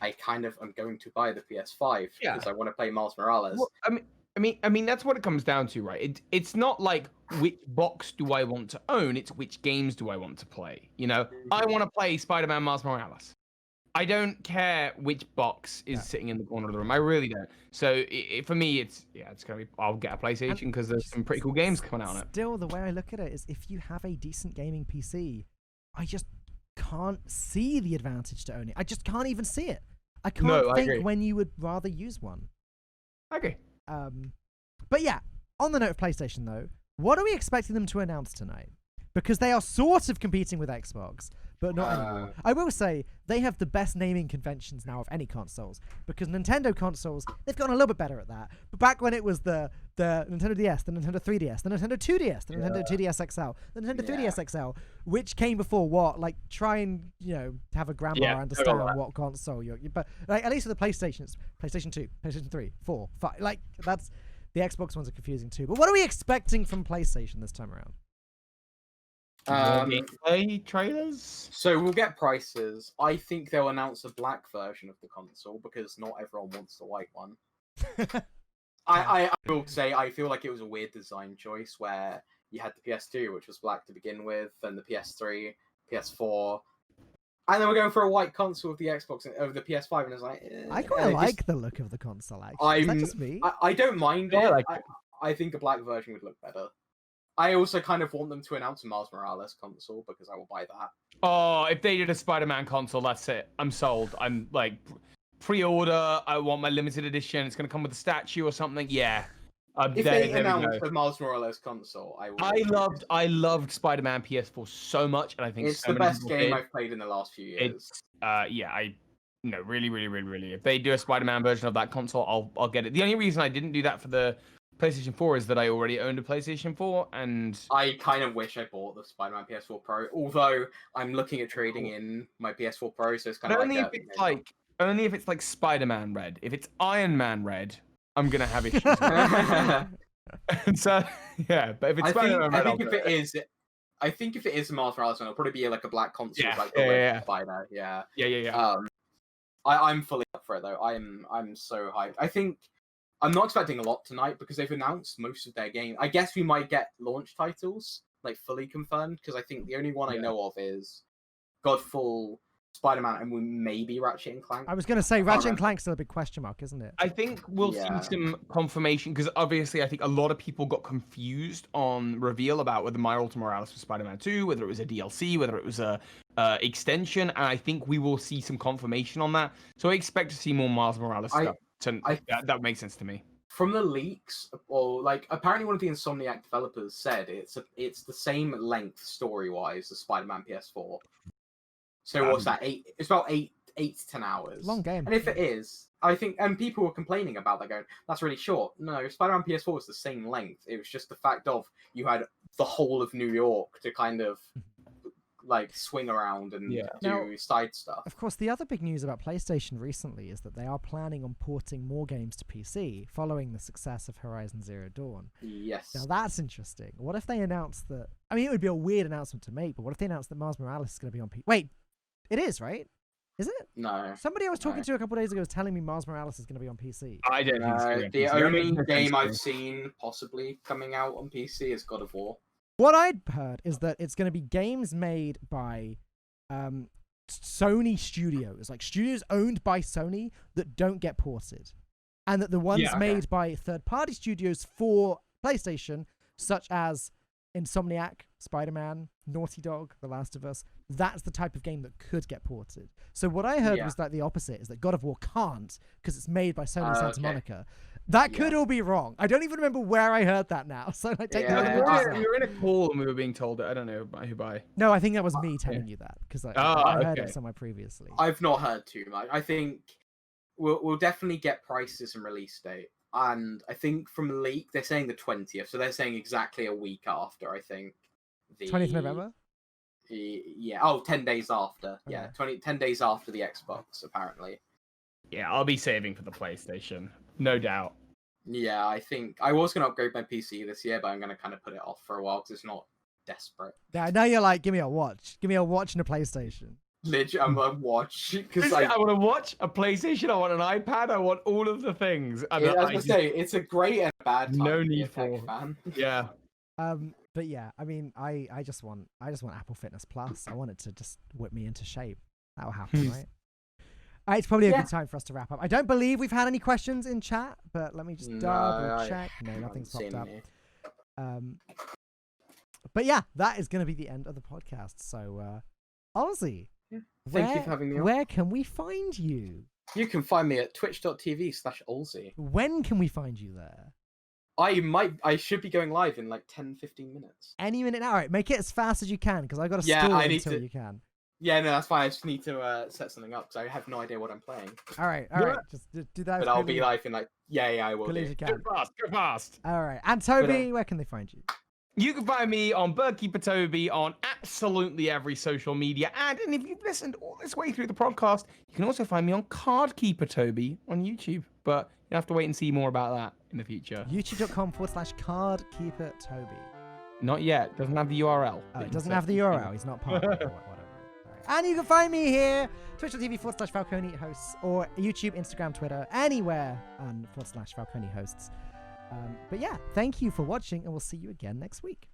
I kind of am going to buy the PS5 because I want to play Miles Morales. Well, I mean, that's what it comes down to, right? It's not which box do I want to own, it's which games do I want to play. I want to play Spider-Man Miles Morales. I don't care which box is sitting in the corner of the room. I really don't. So for me, it's gonna be. I'll get a PlayStation because there's some pretty cool games coming out on it. Still, the way I look at it is, if you have a decent gaming PC, I just can't see the advantage to own it. I just can't even see it. I can't think when you would rather use one. Okay. But yeah, on the note of PlayStation though, what are we expecting them to announce tonight? Because they are sort of competing with Xbox, but not anymore. I will say, they have the best naming conventions now of any consoles, because Nintendo consoles, they've gotten a little bit better at that. But back when it was the Nintendo DS, the Nintendo 3DS, the Nintendo 2DS, the Nintendo 2DS XL, the Nintendo 3DS XL, which came before what? Try and, have a grandma understand what console you're... But at least with the PlayStation, it's PlayStation 2, PlayStation 3, 4, 5. That's... The Xbox ones are confusing too. But what are we expecting from PlayStation this time around? Gameplay trailers. So we'll get prices. I think they'll announce a black version of the console because not everyone wants the white one. I will say I feel like it was a weird design choice where you had the PS2, which was black to begin with, then the PS3, PS4, and then we're going for a white console of the Xbox over the PS5, and it's I quite like the look of the console. Actually, is that just me? I don't mind it. I think a black version would look better. I also kind of want them to announce a Miles Morales console because I will buy that. Oh, if they did a Spider-Man console, that's it. I'm sold. I'm pre-order. I want my limited edition. It's going to come with a statue or something. Yeah. If there they we announced go. a Miles Morales console, I would. I loved Spider-Man PS4 so much, and I think It's so the many best people game did. I've played in the last few years. It's really. If they do a Spider-Man version of that console, I'll get it. The only reason I didn't do that for the PlayStation 4 is that I already owned a PlayStation 4, and I kind of wish I bought the Spider-Man PS4 Pro, although I'm looking at trading in my PS4 Pro, so it's kind of only if it's like Spider-Man Red. If it's Iron Man Red, I'm gonna have issues with it. And so yeah, but if it's Spider-Man Red, I think if it is a Miles Morales one, it'll probably be like a black console, Yeah, like the yeah, Red yeah. Spider. Yeah. Yeah. I'm fully up for it though. I'm so hyped. I think I'm not expecting a lot tonight because they've announced most of their game. I guess we might get launch titles like fully confirmed because I think the only one I know of is Godfall, Spider-Man, and we maybe Ratchet and Clank. I was going to say Ratchet and Clank's still a big question mark, isn't it? I think we'll see some confirmation because obviously I think a lot of people got confused on reveal about whether Miles Morales was Spider-Man 2, whether it was a DLC, whether it was a extension, and I think we will see some confirmation on that. So I expect to see more Miles Morales stuff. That makes sense to me. From the leaks, or like apparently one of the Insomniac developers said it's the same length story-wise as Spider-Man PS4. So what's that? It's about 8 to 10 hours. Long game. And if it is, I think, and people were complaining about that, going, "That's really short." No, Spider-Man PS4 was the same length. It was just the fact of you had the whole of New York to kind of like swing around and do side stuff. Of course, the other big news about PlayStation recently is that they are planning on porting more games to PC following the success of Horizon Zero Dawn. Yes. Now that's interesting. What if they announce that? I mean, it would be a weird announcement to make, but what if they announce that Miles Morales is going to be on PC? Wait, it is, right? Is it? No. Somebody I was talking to a couple of days ago was telling me Miles Morales is going to be on PC. I don't think so. The only game I've seen possibly coming out on PC is God of War. What I'd heard is that it's going to be games made by Sony studios, like studios owned by Sony that don't get ported. And that the ones made by third-party studios for PlayStation, such as Insomniac, Spider-Man, Naughty Dog, The Last of Us, that's the type of game that could get ported. So what I heard was like the opposite, is that God of War can't because it's made by Sony Santa Monica. That could all be wrong. I don't even remember where I heard that now. So I take that. We were in a call and we were being told that. I don't know who by. No, I think that was me telling you that because I heard it somewhere previously. I've not heard too much. I think we'll definitely get prices and release date. And I think from leak, they're saying the 20th. So they're saying exactly a week after, I think. 20th November? Yeah. 10 days after. Okay. Yeah, 10 days after the Xbox, apparently. Yeah, I'll be saving for the PlayStation. No doubt. Yeah, I think I was going to upgrade my PC this year, but I'm going to kind of put it off for a while because it's not desperate. Yeah, now you're like, give me a watch. Give me a watch and a PlayStation. Literally, I'm a watch. Because I want a watch, a PlayStation, I want an iPad, I want all of the things. I was going to say, it's a great and bad time no to be need a tech for fan. Yeah. But yeah, I mean, I just want Apple Fitness Plus. I want it to just whip me into shape. That'll happen, right? It's probably a good time for us to wrap up. I don't believe we've had any questions in chat, but let me just double check. No, nothing's popped up. But yeah, that is going to be the end of the podcast. So, Olzy, thank you for having me on. Where can we find you? You can find me at twitch.tv/Olzy. When can we find you there? I should be going live in like 10-15 minutes. Any minute now. All right, make it as fast as you can because I got to stall until you can. Yeah, no, that's fine. I just need to set something up because I have no idea what I'm playing. All right. Just do that. But I'll be live in like I will. Go fast. All right. And Toby, where can they find you? You can find me on BirdKeeperToby on absolutely every social media. And if you've listened all this way through the podcast, you can also find me on CardKeeperToby on YouTube. But you have to wait and see more about that in the future. YouTube.com/CardKeeperToby. Not yet. Doesn't have the URL. Oh, it doesn't have the URL. He's not part of it. Whatever. And you can find me here, twitch.tv/Falcone hosts, or YouTube, Instagram, Twitter, anywhere on /Falcone hosts. But yeah, thank you for watching, and we'll see you again next week.